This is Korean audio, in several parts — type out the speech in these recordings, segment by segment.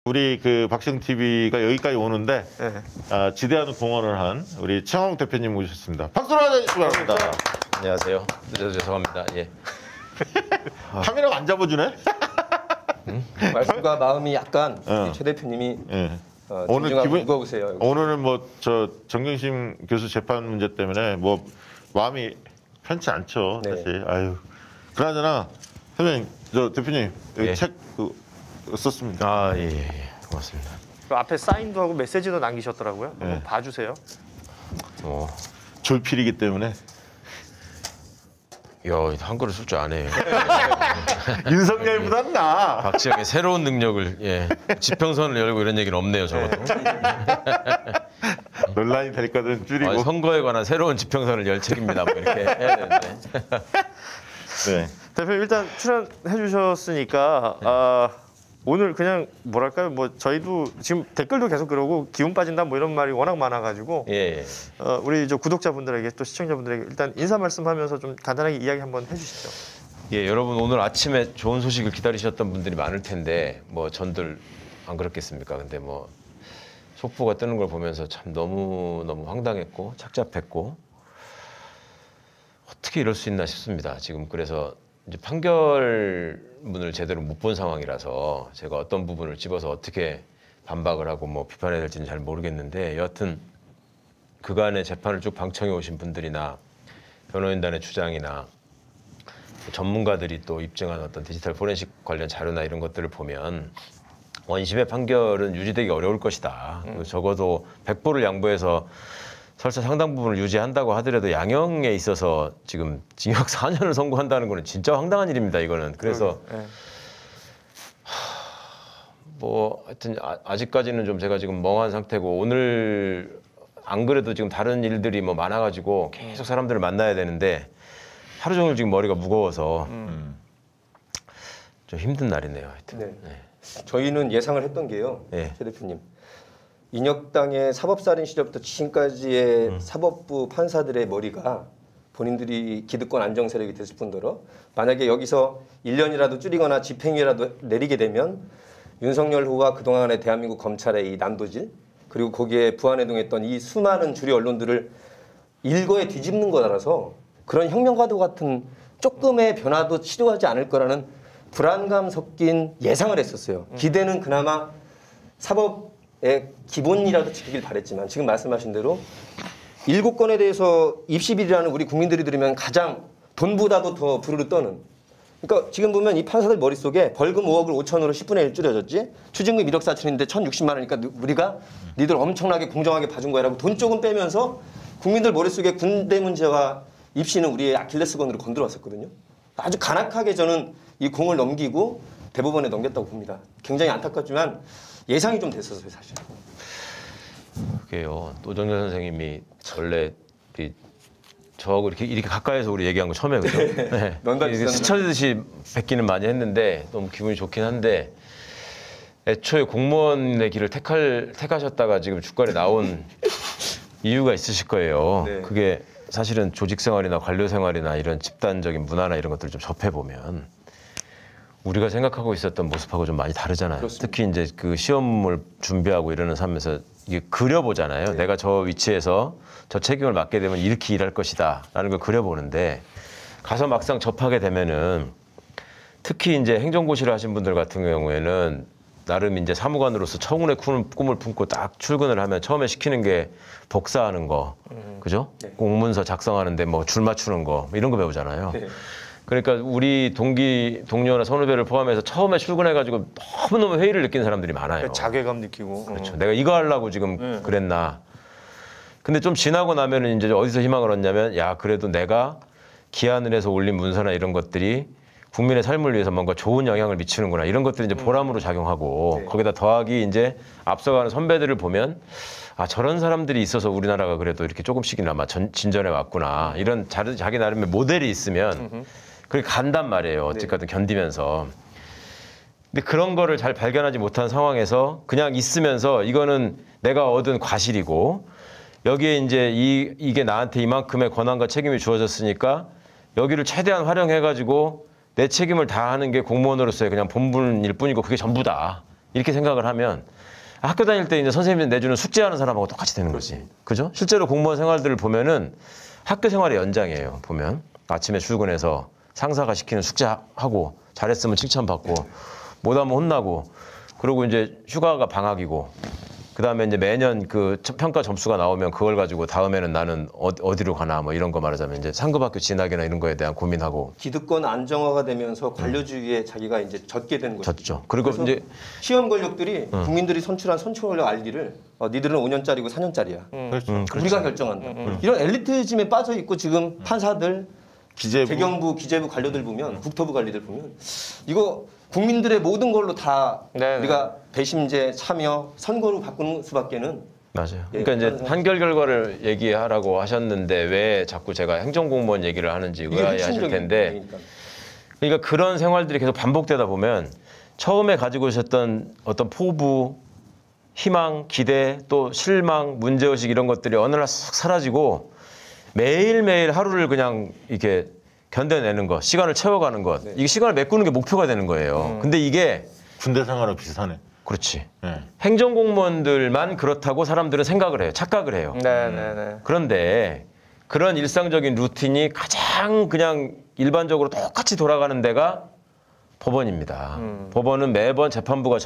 우리 그 박시영 TV가 여기까지 오는데 네. 지대한 공헌을 한 우리 최영욱 대표님 모셨습니다. 박수로 해주시기 바랍니다. 안녕하세요. 늦어서 죄송합니다. 예. 카메라가 안 잡아주네? 말씀과 마음이 약간 최 대표님이 오늘 기분 무거우세요. 오늘은 뭐 저 정경심 교수 재판 문제 때문에 뭐 마음이 편치 않죠. 네. 사실. 아유. 그나저나 선생님, 저 대표님 여기 예. 책 썼습니다. 아, 예. 고맙습니다. 그 앞에 사인도 하고 메시지도 남기셨더라고요. 한번 봐주세요. 졸필이기 때문에 야, 한글을 쓸 줄 아네요. 윤석열보단 나. 박지영의 새로운 능력을 지평선을 열고 이런 얘기는 없네요, 적어도. 논란이 될 거든 줄이고. 선거에 관한 새로운 지평선을 열 책입니다. 뭐 이렇게 해야 되는데. 네. 대표님 일단 출연해 주셨으니까 오늘 그냥 뭐랄까요, 뭐 저희도 지금 댓글도 계속 그러고 기운 빠진다 뭐 이런 말이 워낙 많아가지고 예. 우리 저 구독자분들에게 또 시청자분들에게 일단 인사 말씀하면서 좀 간단하게 이야기 한번 해주시죠. 예, 여러분 오늘 아침에 좋은 소식을 기다리셨던 분들이 많을 텐데 뭐 전들 안 그렇겠습니까? 근데 뭐 속보가 뜨는 걸 보면서 참 너무 황당했고 착잡했고 어떻게 이럴 수 있나 싶습니다. 지금 그래서 이제 판결문을 제대로 못 본 상황이라서 제가 어떤 부분을 집어서 어떻게 반박을 하고 뭐 비판해야 될지는 잘 모르겠는데 여하튼 그간의 재판을 쭉 방청해 오신 분들이나 변호인단의 주장이나 전문가들이 또 입증한 어떤 디지털 포렌식 관련 자료나 이런 것들을 보면 원심의 판결은 유지되기 어려울 것이다. 적어도 100보를 양보해서 설사 상당 부분을 유지한다고 하더라도 양형에 있어서 지금 징역 4년을 선고한다는 거는 진짜 황당한 일입니다. 이거는. 그래서 뭐 하여튼 아직까지는 좀 제가 지금 멍한 상태고 오늘 안 그래도 지금 다른 일들이 뭐 많아가지고 계속 사람들을 만나야 되는데 하루 종일 지금 머리가 무거워서 좀 힘든 날이네요. 하여튼. 네. 저희는 예상을 했던 게요. 네. 최 대표님. 인혁당의 사법살인 시절부터 지금까지의 사법부 판사들의 머리가 본인들이 기득권 안정 세력이 됐을 뿐더러 만약에 여기서 1년이라도 줄이거나 집행유예라도 내리게 되면 윤석열 후보가 그동안의 대한민국 검찰의 이 난도질 그리고 거기에 부안해동했던 이 수많은 주류 언론들을 일거에 뒤집는 거라서 그런 혁명과도 같은 조금의 변화도 치료하지 않을 거라는 불안감 섞인 예상을 했었어요. 기대는 그나마 사법의 기본이라도 지키길 바랬지만 지금 말씀하신 대로 7건에 대해서 입시비리라는 우리 국민들이 들으면 가장 돈보다도 더 부르르 떠는 그러니까 지금 보면 이 판사들 머릿속에 벌금 5억을 5천으로 10분의 1 줄여졌지 추징금 1억 4천인데 1,060만 원이니까 우리가 니들 엄청나게 공정하게 봐준 거야라고 돈 조금 빼면서 국민들 머릿속에 군대 문제와 입시는 우리의 아킬레스건으로 건드려왔었거든요. 아주 간악하게 저는 이 공을 넘기고 대법원에 넘겼다고 봅니다. 굉장히 안타깝지만 예상이 좀 됐었어요, 사실. 그게요. 노정열 선생님이 원래 저하고 이렇게 가까이서 우리 얘기한 거 처음에 그죠? 네. 스쳐듯이 뵙기는 많이 했는데 너무 기분이 좋긴 한데 애초에 공무원의 길을 택하셨다가 지금 주권에 나온 이유가 있으실 거예요. 네. 그게 사실은 조직 생활이나 관료 생활이나 이런 집단적인 문화나 이런 것들을 좀 접해보면 우리가 생각하고 있었던 모습하고 좀 많이 다르잖아요. 그렇습니다. 특히 이제 그 시험을 준비하고 이러는 삶에서 이게 그려보잖아요. 네. 내가 저 위치에서 저 책임을 맡게 되면 이렇게 일할 것이다 라는 걸 그려보는데 가서 막상 접하게 되면은 특히 이제 행정고시를 하신 분들 같은 경우에는 나름 이제 사무관으로서 청운의 꿈을 품고 딱 출근을 하면 처음에 시키는 게 복사하는 거, 그죠? 네. 공문서 작성하는데 뭐 줄 맞추는 거 뭐 이런 거 배우잖아요. 네. 그러니까 우리 동료나 선후배를 포함해서 처음에 출근해가지고 너무너무 회의를 느끼는 사람들이 많아요. 자괴감 느끼고. 그렇죠. 내가 이거 하려고 지금 그랬나. 근데 좀 지나고 나면은 이제 어디서 희망을 얻냐면 야 그래도 내가 기한을 해서 올린 문서나 이런 것들이 국민의 삶을 위해서 뭔가 좋은 영향을 미치는구나 이런 것들이 이제 보람으로 작용하고 네. 거기다 더하기 이제 앞서가는 선배들을 보면 아 저런 사람들이 있어서 우리나라가 그래도 이렇게 조금씩이나마 진전해 왔구나 이런 자기 나름의 모델이 있으면 그게 간단 말이에요. 어쨌든 견디면서. 근데 그런 거를 잘 발견하지 못한 상황에서 그냥 있으면서 이거는 내가 얻은 과실이고 여기에 이제 이게 나한테 이만큼의 권한과 책임이 주어졌으니까 여기를 최대한 활용해가지고 내 책임을 다하는 게 공무원으로서의 그냥 본분일 뿐이고 그게 전부다. 이렇게 생각을 하면 학교 다닐 때 이제 선생님이 내주는 숙제하는 사람하고 똑같이 되는 거지. 그죠? 실제로 공무원 생활들을 보면은 학교 생활의 연장이에요. 보면 아침에 출근해서 상사가 시키는 숙제하고 잘했으면 칭찬받고 못하면 혼나고 그리고 이제 휴가가 방학이고 그다음에 이제 매년 그 평가 점수가 나오면 그걸 가지고 다음에는 나는 어디로 가나 뭐 이런 거 말하자면 이제 상급학교 진학이나 이런 거에 대한 고민하고 기득권 안정화가 되면서 관료주의에 자기가 이제 젖게 되는 거죠. 졌죠. 그리고 이제 시험 권력들이 국민들이 선출한 선출 권력 알기를 니들은 5년짜리고 4년짜리야. 그렇죠. 우리가 결정한다. 이런 엘리트즘에 빠져 있고 지금 판사들, 기재부 재경부, 기재부 관료들 보면 국토부 관리들 보면 이거 국민들의 모든 걸로 다 네, 우리가 배심제, 참여, 선거로 바꾸는 수밖에는 맞아요. 예, 그러니까 이제 그런 판결 결과를 얘기하라고 하셨는데 왜 자꾸 제가 행정공무원 얘기를 하는지 이게 의아해하실 핵심적인 텐데 얘기니까. 그러니까 그런 생활들이 계속 반복되다 보면 처음에 가지고 있었던 어떤 포부, 희망, 기대, 또 실망, 문제의식 이런 것들이 어느 날 싹 사라지고 매일매일 하루를 그냥 이렇게 견뎌내는 것, 시간을 채워가는 것. 이게 시간을 메꾸는 게 목표가 되는 거예요. 근데 이게 군대 생활하고 비슷하네. 그렇지. 예. 행정공무원들만 그렇다고 사람들은 생각을 해요. 착각을 해요. 네네네. 그런데 그런 일상적인 루틴이 가장 그냥 일반적으로 똑같이 돌아가는 데가 법원입니다. 법원은 매번 재판부에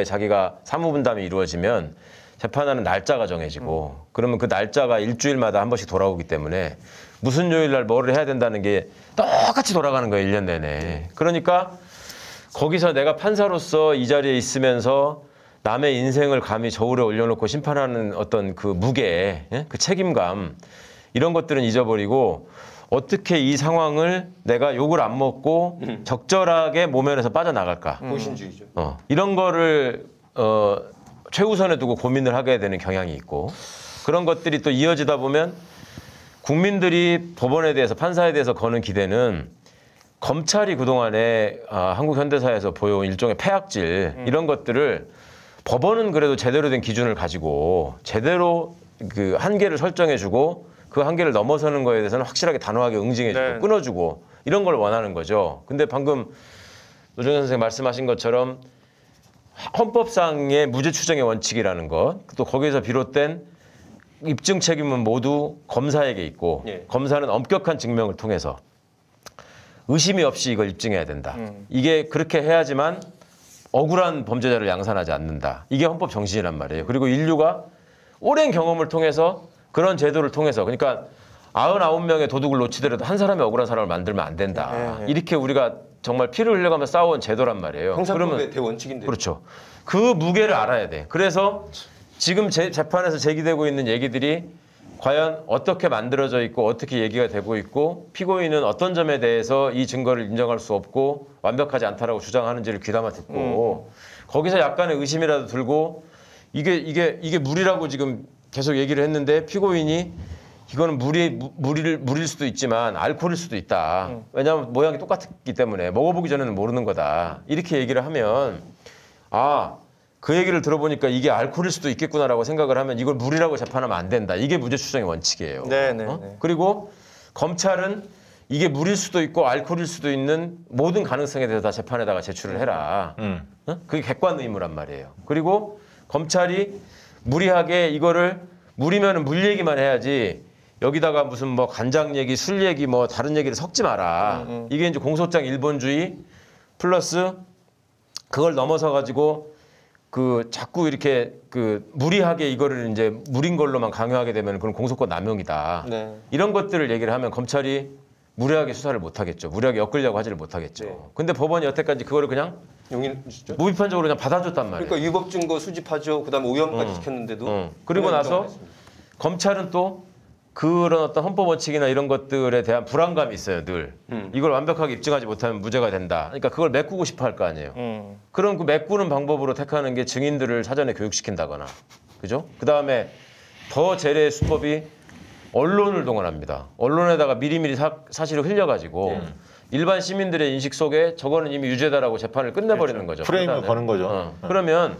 자기가 사무분담이 이루어지면 재판하는 날짜가 정해지고 그러면 그 날짜가 일주일마다 한 번씩 돌아오기 때문에 무슨 요일 날 뭐를 해야 된다는 게 똑같이 돌아가는 거예요. 1년 내내. 그러니까 거기서 내가 판사로서 이 자리에 있으면서 남의 인생을 감히 저울에 올려놓고 심판하는 어떤 그 무게, 그 책임감 이런 것들은 잊어버리고 어떻게 이 상황을 내가 욕을 안 먹고 적절하게 모면에서 빠져나갈까. 호신주의죠. 이런 거를 최우선에 두고 고민을 하게 되는 경향이 있고 그런 것들이 또 이어지다 보면 국민들이 법원에 대해서 판사에 대해서 거는 기대는 검찰이 그동안에 한국 현대사에서 보여온 일종의 폐악질 이런 것들을 법원은 그래도 제대로 된 기준을 가지고 제대로 그 한계를 설정해주고 그 한계를 넘어서는 거에 대해서는 확실하게 단호하게 응징해주고 네. 끊어주고 이런 걸 원하는 거죠. 근데 방금 노정현 선생님 말씀하신 것처럼 헌법상의 무죄 추정의 원칙이라는 것, 또 거기에서 비롯된 입증 책임은 모두 검사에게 있고 예. 검사는 엄격한 증명을 통해서 의심이 없이 이걸 입증해야 된다. 이게 그렇게 해야지만 억울한 범죄자를 양산하지 않는다. 이게 헌법 정신이란 말이에요. 그리고 인류가 오랜 경험을 통해서 그런 제도를 통해서 그러니까 99명의 도둑을 놓치더라도 한 사람의 억울한 사람을 만들면 안 된다. 이렇게 우리가 정말 피를 흘려가며 싸워온 제도란 말이에요. 형사법의 대원칙인데. 그렇죠. 그 무게를 알아야 돼. 그래서 지금 재판에서 제기되고 있는 얘기들이 과연 어떻게 만들어져 있고 어떻게 얘기가 되고 있고 피고인은 어떤 점에 대해서 이 증거를 인정할 수 없고 완벽하지 않다라고 주장하는지를 귀담아 듣고 거기서 약간의 의심이라도 들고 이게 물이라고 지금 계속 얘기를 했는데 피고인이 이거는 물일 수도 있지만 알코올일 수도 있다. 왜냐하면 모양이 똑같기 때문에 먹어보기 전에는 모르는 거다. 이렇게 얘기를 하면 그 얘기를 들어보니까 이게 알코올일 수도 있겠구나라고 생각을 하면 이걸 물이라고 재판하면 안 된다. 이게 무죄 추정의 원칙이에요. 그리고 검찰은 이게 물일 수도 있고 알코올일 수도 있는 모든 가능성에 대해서 다 재판에다가 제출을 해라. 그게 객관 의무란 말이에요. 그리고 검찰이 무리하게 이거를 물이면은 물 얘기만 해야지 여기다가 무슨 뭐 간장 얘기, 술 얘기, 뭐 다른 얘기를 섞지 마라. 이게 이제 공소장 일본주의 플러스 그걸 넘어서 가지고 그 자꾸 이렇게 그 무리하게 이거를 이제 물인 걸로만 강요하게 되면 그런 공소권 남용이다. 네. 이런 것들을 얘기를 하면 검찰이 무리하게 수사를 못 하겠죠. 무리하게 엮으려고 하지를 못하겠죠. 네. 근데 법원이 여태까지 그거를 그냥 용인 주시죠. 무비판적으로 그냥 받아줬단 말이에요. 그러니까 유법 증거 수집하죠. 그다음에 오염까지 시켰는데도. 그리고 그냥 나서 인정했습니다. 검찰은 또 그런 어떤 헌법 원칙이나 이런 것들에 대한 불안감이 있어요, 늘. 이걸 완벽하게 입증하지 못하면 무죄가 된다. 그러니까 그걸 메꾸고 싶어 할 거 아니에요. 그럼 그 메꾸는 방법으로 택하는 게 증인들을 사전에 교육시킨다거나. 그죠? 그 다음에 더 재래의 수법이 언론을 동원합니다. 언론에다가 미리미리 사실을 흘려가지고 일반 시민들의 인식 속에 저거는 이미 유죄다라고 재판을 끝내버리는 거죠. 프레임을 그다음에. 거는 거죠. 그러면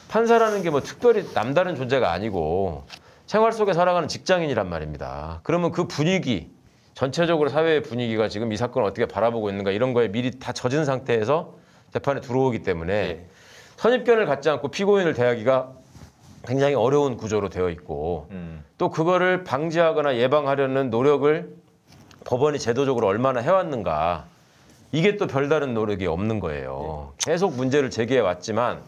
판사라는 게 뭐 특별히 남다른 존재가 아니고 생활 속에 살아가는 직장인이란 말입니다. 그러면 그 분위기, 전체적으로 사회의 분위기가 지금 이 사건을 어떻게 바라보고 있는가 이런 거에 미리 다 젖은 상태에서 재판에 들어오기 때문에 예. 선입견을 갖지 않고 피고인을 대하기가 굉장히 어려운 구조로 되어 있고 또 그거를 방지하거나 예방하려는 노력을 법원이 제도적으로 얼마나 해왔는가 이게 또 별다른 노력이 없는 거예요. 계속 문제를 제기해 왔지만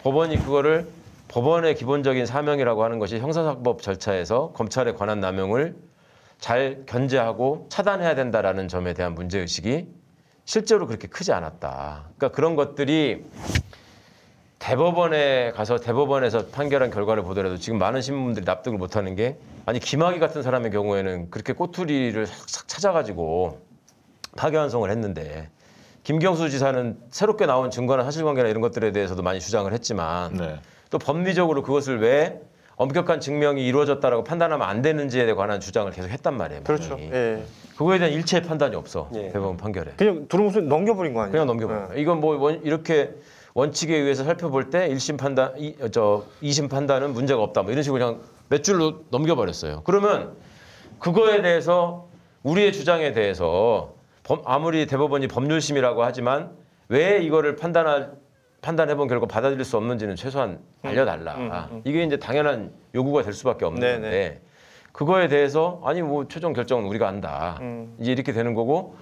법원이 그거를 법원의 기본적인 사명이라고 하는 것이 형사사법 절차에서 검찰에 관한 남용을 잘 견제하고 차단해야 된다라는 점에 대한 문제의식이 실제로 그렇게 크지 않았다. 그러니까 그런 것들이 대법원에 가서 대법원에서 판결한 결과를 보더라도 지금 많은 신문분들이 납득을 못하는 게 아니 김학의 같은 사람의 경우에는 그렇게 꼬투리를 싹 찾아가지고 파기환송을 했는데 김경수 지사는 새롭게 나온 증거나 사실관계나 이런 것들에 대해서도 많이 주장을 했지만 네. 또 법리적으로 그것을 왜 엄격한 증명이 이루어졌다라고 판단하면 안 되는지에 관한 주장을 계속 했단 말이에요. 그렇죠. 분명히. 예. 그거에 대한 일체의 판단이 없어. 예. 대법원 판결에. 그냥 두루뭉술 넘겨버린 거 아니에요? 그냥 넘겨버려. 이건 뭐 이렇게 원칙에 의해서 살펴볼 때 1심 판단, 2심 판단은 문제가 없다. 뭐 이런 식으로 그냥 몇 줄로 넘겨버렸어요. 그러면 그거에 대해서 우리의 주장에 대해서 아무리 대법원이 법률심이라고 하지만 왜 이거를 판단해본 결과 받아들일 수 없는지는 최소한 알려달라. 이게 이제 당연한 요구가 될 수밖에 없는 네네. 건데 그거에 대해서 아니 뭐 최종 결정은 우리가 한다. 이제 이렇게 되는 거고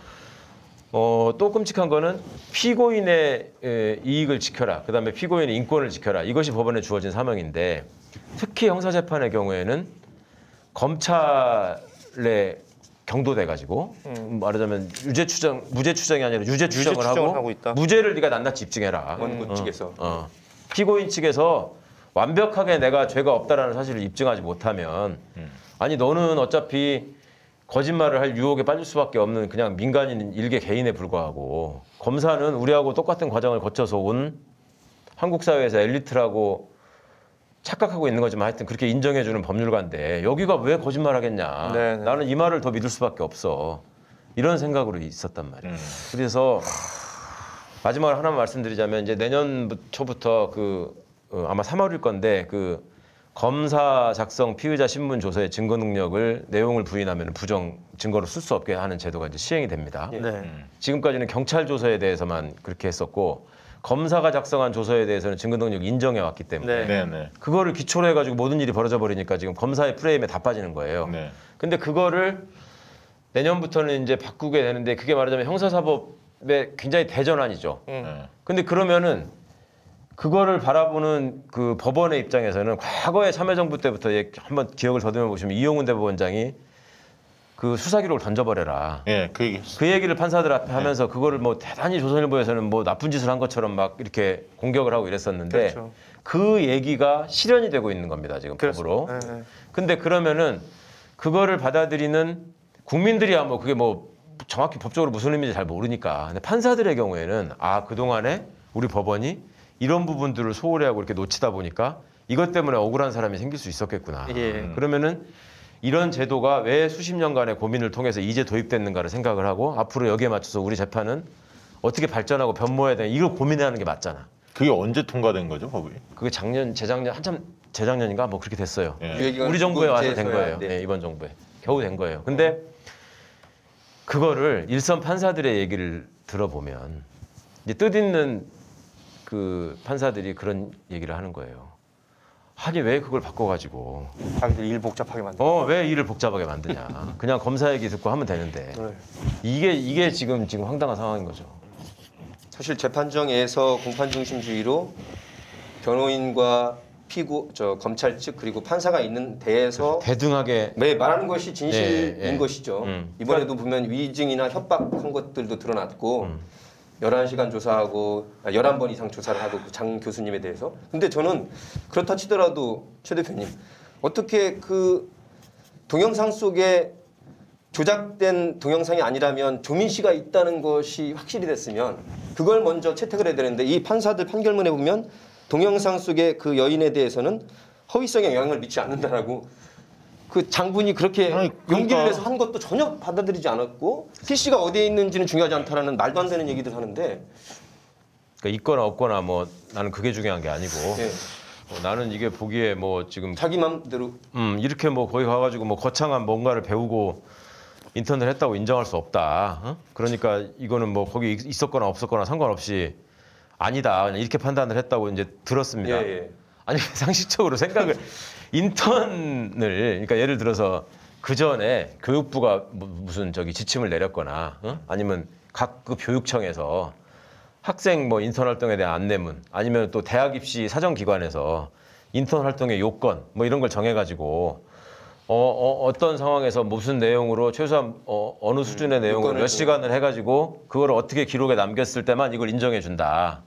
또 끔찍한 거는 피고인의 이익을 지켜라. 그다음에 피고인의 인권을 지켜라. 이것이 법원에 주어진 사명인데 특히 형사재판의 경우에는 검찰에 경도돼 가지고 말하자면 무죄 추정이 아니라 유죄 추정을 추정을 하고 하고 있다. 무죄를 네가 낱낱이 입증해라. 원고 측에서 피고인 측에서 완벽하게 내가 죄가 없다라는 사실을 입증하지 못하면 아니 너는 어차피 거짓말을 할 유혹에 빠질 수밖에 없는 그냥 민간인 일개 개인에 불과하고 검사는 우리하고 똑같은 과정을 거쳐서 온 한국 사회에서 엘리트라고 착각하고 있는 거지만 하여튼 그렇게 인정해주는 법률가인데 여기가 왜 거짓말하겠냐. 네네. 나는 이 말을 더 믿을 수밖에 없어. 이런 생각으로 있었단 말이에요. 그래서 마지막으로 하나만 말씀드리자면 이제 내년 초부터 아마 3월일 건데 검사 작성 피의자 신문 조서의 증거 능력을 내용을 부인하면 부정 증거로 쓸 수 없게 하는 제도가 이제 시행이 됩니다. 네. 지금까지는 경찰 조서에 대해서만 그렇게 했었고 검사가 작성한 조서에 대해서는 증거 능력 인정해 왔기 때문에 네. 네. 그거를 기초로 해가지고 모든 일이 벌어져 버리니까 지금 검사의 프레임에 다 빠지는 거예요. 네. 근데 그거를 내년부터는 이제 바꾸게 되는데 그게 말하자면 형사사법의 굉장히 대전환이죠. 네. 근데 그러면은 그거를 바라보는 그 법원의 입장에서는 과거에 참여정부 때부터 한번 기억을 더듬어 보시면 이용훈 대법원장이 그 수사 기록을 던져버려라. 예, 그 얘기. 그 얘기를 판사들 앞에 하면서 그거를 뭐 대단히 조선일보에서는 뭐 나쁜 짓을 한 것처럼 막 이렇게 공격을 하고 이랬었는데 그렇죠. 그 얘기가 실현이 되고 있는 겁니다. 지금 법으로. 네, 네. 근데 그러면은 그거를 받아들이는 국민들이야 뭐 그게 뭐 정확히 법적으로 무슨 의미인지 잘 모르니까. 근데 판사들의 경우에는 그동안에 우리 법원이 이런 부분들을 소홀히 하고 이렇게 놓치다 보니까 이것 때문에 억울한 사람이 생길 수 있었겠구나. 예. 그러면은 이런 제도가 왜 수십 년간의 고민을 통해서 이제 도입됐는가를 생각을 하고 앞으로 여기에 맞춰서 우리 재판은 어떻게 발전하고 변모해야 되나 이걸 고민해야 하는 게 맞잖아. 그게 언제 통과된 거죠, 법이? 그게 재작년 한참 재작년인가 뭐 그렇게 됐어요. 예. 그 얘기가 우리 정부에 와서 된 문제에서야, 거예요. 네. 네, 이번 정부에 겨우 된 거예요. 근데 그거를 일선 판사들의 얘기를 들어보면 이제 뜻있는 그 판사들이 그런 얘기를 하는 거예요. 아니 왜 그걸 바꿔가지고 자기들 일 복잡하게 만들. 왜 일을 복잡하게 만드냐. 그냥 검사 얘기 듣고 하면 되는데 네. 이게 지금 황당한 상황인 거죠. 사실 재판정에서 공판 중심주의로 변호인과 검찰 측 그리고 판사가 있는 데에서 대등하게 말하는 것이 진실인 네, 네. 것이죠. 이번에도 보면 위증이나 협박한 것들도 드러났고 11시간 조사하고 11번 이상 조사를 하고 장 교수님에 대해서. 근데 저는 그렇다 치더라도 최 대표님 어떻게 그 동영상 속에 조작된 동영상이 아니라면 조민 씨가 있다는 것이 확실히 됐으면 그걸 먼저 채택을 해야 되는데 이 판사들 판결문에 보면 동영상 속의 그 여인에 대해서는 허위성에 영향을 미치지 않는다라고 그 장군이 그렇게 용기를 내서 한 것도 전혀 받아들이지 않았고 PC가 어디에 있는지는 중요하지 않다라는 말도 안 되는 얘기들 하는데 그러니까 있거나 없거나 뭐 나는 그게 중요한 게 아니고 예. 나는 이게 보기에 뭐 지금 자기 맘대로 이렇게 뭐 거기 가가지고 뭐 거창한 뭔가를 배우고 인턴을 했다고 인정할 수 없다. 그러니까 이거는 뭐 거기 있었거나 없었거나 상관없이 아니다 그냥 이렇게 판단을 했다고 이제 들었습니다. 예, 예. 아니 상식적으로 생각을 인턴을 그러니까 예를 들어서 그 전에 교육부가 무슨 저기 지침을 내렸거나 아니면 각 그 교육청에서 학생 뭐 인턴 활동에 대한 안내문 아니면 또 대학 입시 사정기관에서 인턴 활동의 요건 뭐 이런 걸 정해가지고 어떤 상황에서 무슨 내용으로 최소한 어느 수준의 내용으로 몇 시간을 해가지고 그걸 어떻게 기록에 남겼을 때만 이걸 인정해 준다.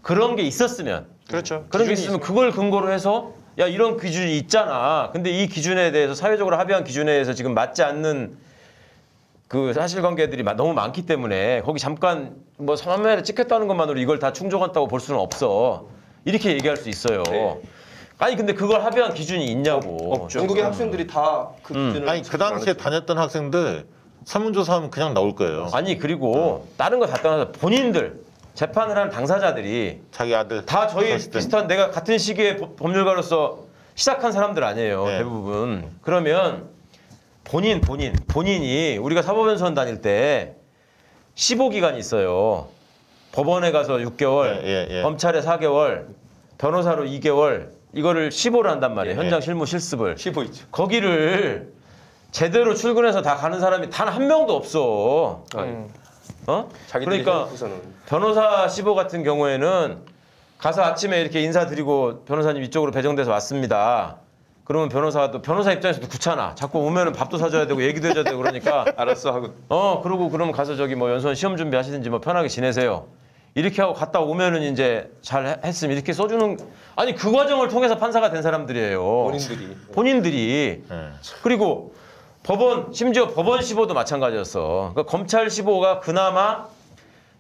그런 게 있었으면 그렇죠. 그런 게 기준이 있으면 그걸 근거로 해서 야 이런 기준이 있잖아. 근데 이 기준에 대해서 사회적으로 합의한 기준에 대해서 지금 맞지 않는 그 사실관계들이 너무 많기 때문에 거기 잠깐 뭐 화면에 찍혔다는 것만으로 이걸 다 충족한다고 볼 수는 없어. 이렇게 얘기할 수 있어요. 네. 아니 근데 그걸 합의한 기준이 있냐고. 없죠. 전국의 학생들이 다 그 기준을 아니 그 당시에 다녔던 학생들 설문조사하면 그냥 나올 거예요. 아니 그리고 다른 거 다 떠나서 본인들 재판을 한 당사자들이 자기 아들 다 저희 했을 때. 비슷한 내가 같은 시기에 법률가로서 시작한 사람들 아니에요. 네. 대부분. 그러면 본인이 우리가 사법연수원 다닐 때 15기간이 있어요. 법원에 가서 6개월, 예. 검찰에 4개월, 변호사로 2개월 이거를 15를 한단 말이에요. 예. 현장 실무 실습을. 15 있죠. 거기를 제대로 출근해서 다 가는 사람이 단 한 명도 없어. 자기들이 그러니까 해놓고서는. 변호사 15 같은 경우에는 가서 아침에 이렇게 인사드리고 변호사님 이쪽으로 배정돼서 왔습니다. 그러면 변호사 입장에서도 귀찮아. 자꾸 오면은 밥도 사줘야 되고 얘기도 해줘야 되고 그러니까 알았어 하고 그러고 그러면 가서 저기 뭐 연수원 시험 준비하시든지 뭐 편하게 지내세요. 이렇게 하고 갔다 오면은 이제 잘 했으면 이렇게 써주는 아니 그 과정을 통해서 판사가 된 사람들이에요. 본인들이 예. 그리고 심지어 법원 15도 마찬가지였어. 그러니까 검찰 15가 그나마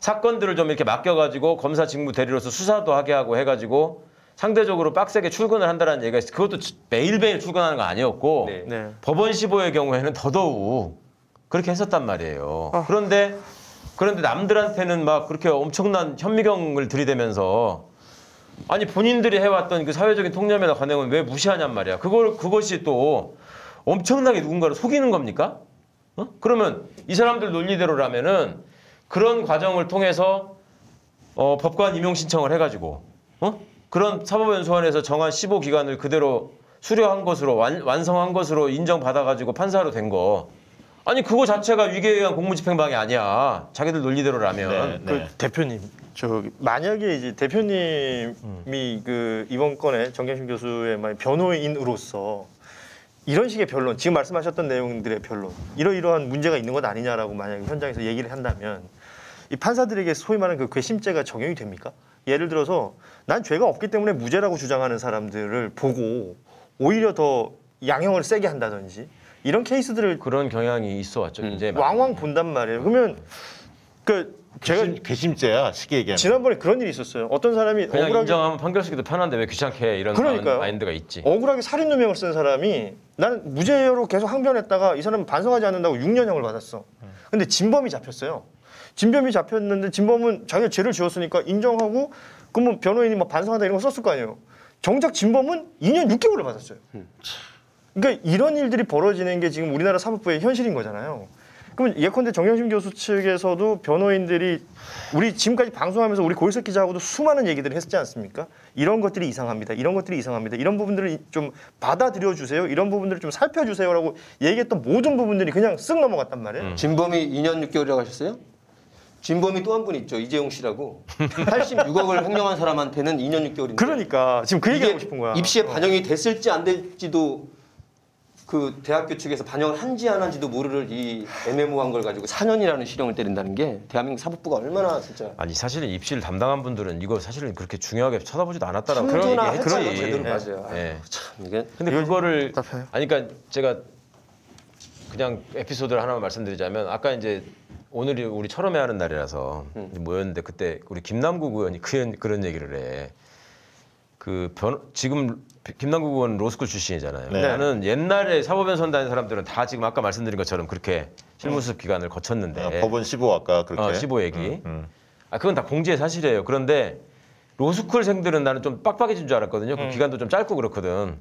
사건들을 좀 이렇게 맡겨가지고 검사 직무 대리로서 수사도 하게 하고 해가지고 상대적으로 빡세게 출근을 한다는 얘기가 있어. 그것도 매일매일 출근하는 거 아니었고 네. 네. 법원 15의 경우에는 더더욱 그렇게 했었단 말이에요. 그런데 남들한테는 막 그렇게 엄청난 현미경을 들이대면서 아니 본인들이 해왔던 그 사회적인 통념이나 관행은 왜 무시하냔 말이야. 그것이 또 엄청나게 누군가를 속이는 겁니까? 그러면 이 사람들 논리대로라면은 그런 과정을 통해서 법관 임용 신청을 해가지고 그런 사법연수원에서 정한 15기간을 그대로 수료한 것으로 완성한 것으로 인정받아가지고 판사로 된 거. 아니 그거 자체가 위계에 의한 공무집행방해 아니야. 자기들 논리대로라면. 네. 그 대표님, 만약에 이제 대표님이 그 이번 건에 정경심 교수의 변호인으로서 이런 식의 변론, 지금 말씀하셨던 내용들의 변론, 이러이러한 문제가 있는 것 아니냐라고 만약에 현장에서 얘기를 한다면 이 판사들에게 소위 말하는 그 괘씸죄가 적용이 됩니까? 예를 들어서 난 죄가 없기 때문에 무죄라고 주장하는 사람들을 보고 오히려 더 양형을 세게 한다든지 이런 케이스들을 그런 경향이 있어 왔죠. 굉장히 왕왕 본단 말이에요. 그러면 제가 괘씸죄야 쉽게 얘기하면. 지난번에 그런 일이 있었어요. 어떤 사람이 그냥 억울하게 인정하면 판결 쓰기도 편한데 왜 귀찮게 해 이런 그러니까요. 마인드가 있지. 억울하게 살인 누명을 쓴 사람이 나는 무죄로 계속 항변했다가 이 사람은 반성하지 않는다고 6년형을 받았어. 근데 진범이 잡혔어요. 진범이 잡혔는데 진범은 자기가 죄를 지었으니까 인정하고 그러면 변호인이 막 반성한다 이런 거 썼을 거 아니에요. 정작 진범은 2년 6개월을 받았어요. 그러니까 이런 일들이 벌어지는 게 지금 우리나라 사법부의 현실인 거잖아요. 그러면 예컨대 정경심 교수 측에서도 변호인들이 우리 지금까지 방송하면서 우리 고일석 기자하고도 수많은 얘기들을 했지 않습니까? 이런 것들이 이상합니다. 이런 것들이 이상합니다. 이런 부분들을 좀 받아들여 주세요. 이런 부분들을 좀 살펴주세요라고 얘기했던 모든 부분들이 그냥 쓱 넘어갔단 말이에요. 진범이 2년 6개월이라고 하셨어요? 진범이 또 한 분 있죠. 이재용 씨라고 86억을 횡령한 사람한테는 2년 6개월인데 그러니까 지금 그 얘기하고 싶은 거야. 입시에 반영이 됐을지 안 될지도 그 대학교 측에서 반영을 한지 안 한지도 모를 이 애매모호한 걸 가지고 4년이라는 실형을 때린다는 게 대한민국 사법부가 얼마나 진짜 아니 사실은 입시를 담당한 분들은 이거 사실은 그렇게 중요하게 쳐다보지도 않았다라고 그런 참조나 얘기 했지. 했잖아요. 제대로 맞아요. 예. 참 이게 근데 그거를 답답해요. 아니 그러니까 제가 그냥 에피소드를 하나만 말씀드리자면 아까 이제 오늘이 우리 철험회 하는 날이라서 모였는데 그때 우리 김남국 의원이 그런 얘기를 해. 지금 김남국 의원은 로스쿨 출신이잖아요. 네. 나는 옛날에 사법연수원 다닌 사람들은 다 지금 아까 말씀드린 것처럼 그렇게 실무수습 기간을 거쳤는데 법원 15 아까 그렇게. 15 얘기. 그건 다 공지의 사실이에요. 그런데 로스쿨생들은 나는 좀 빡빡해진 줄 알았거든요. 그 기간도 좀 짧고 그렇거든.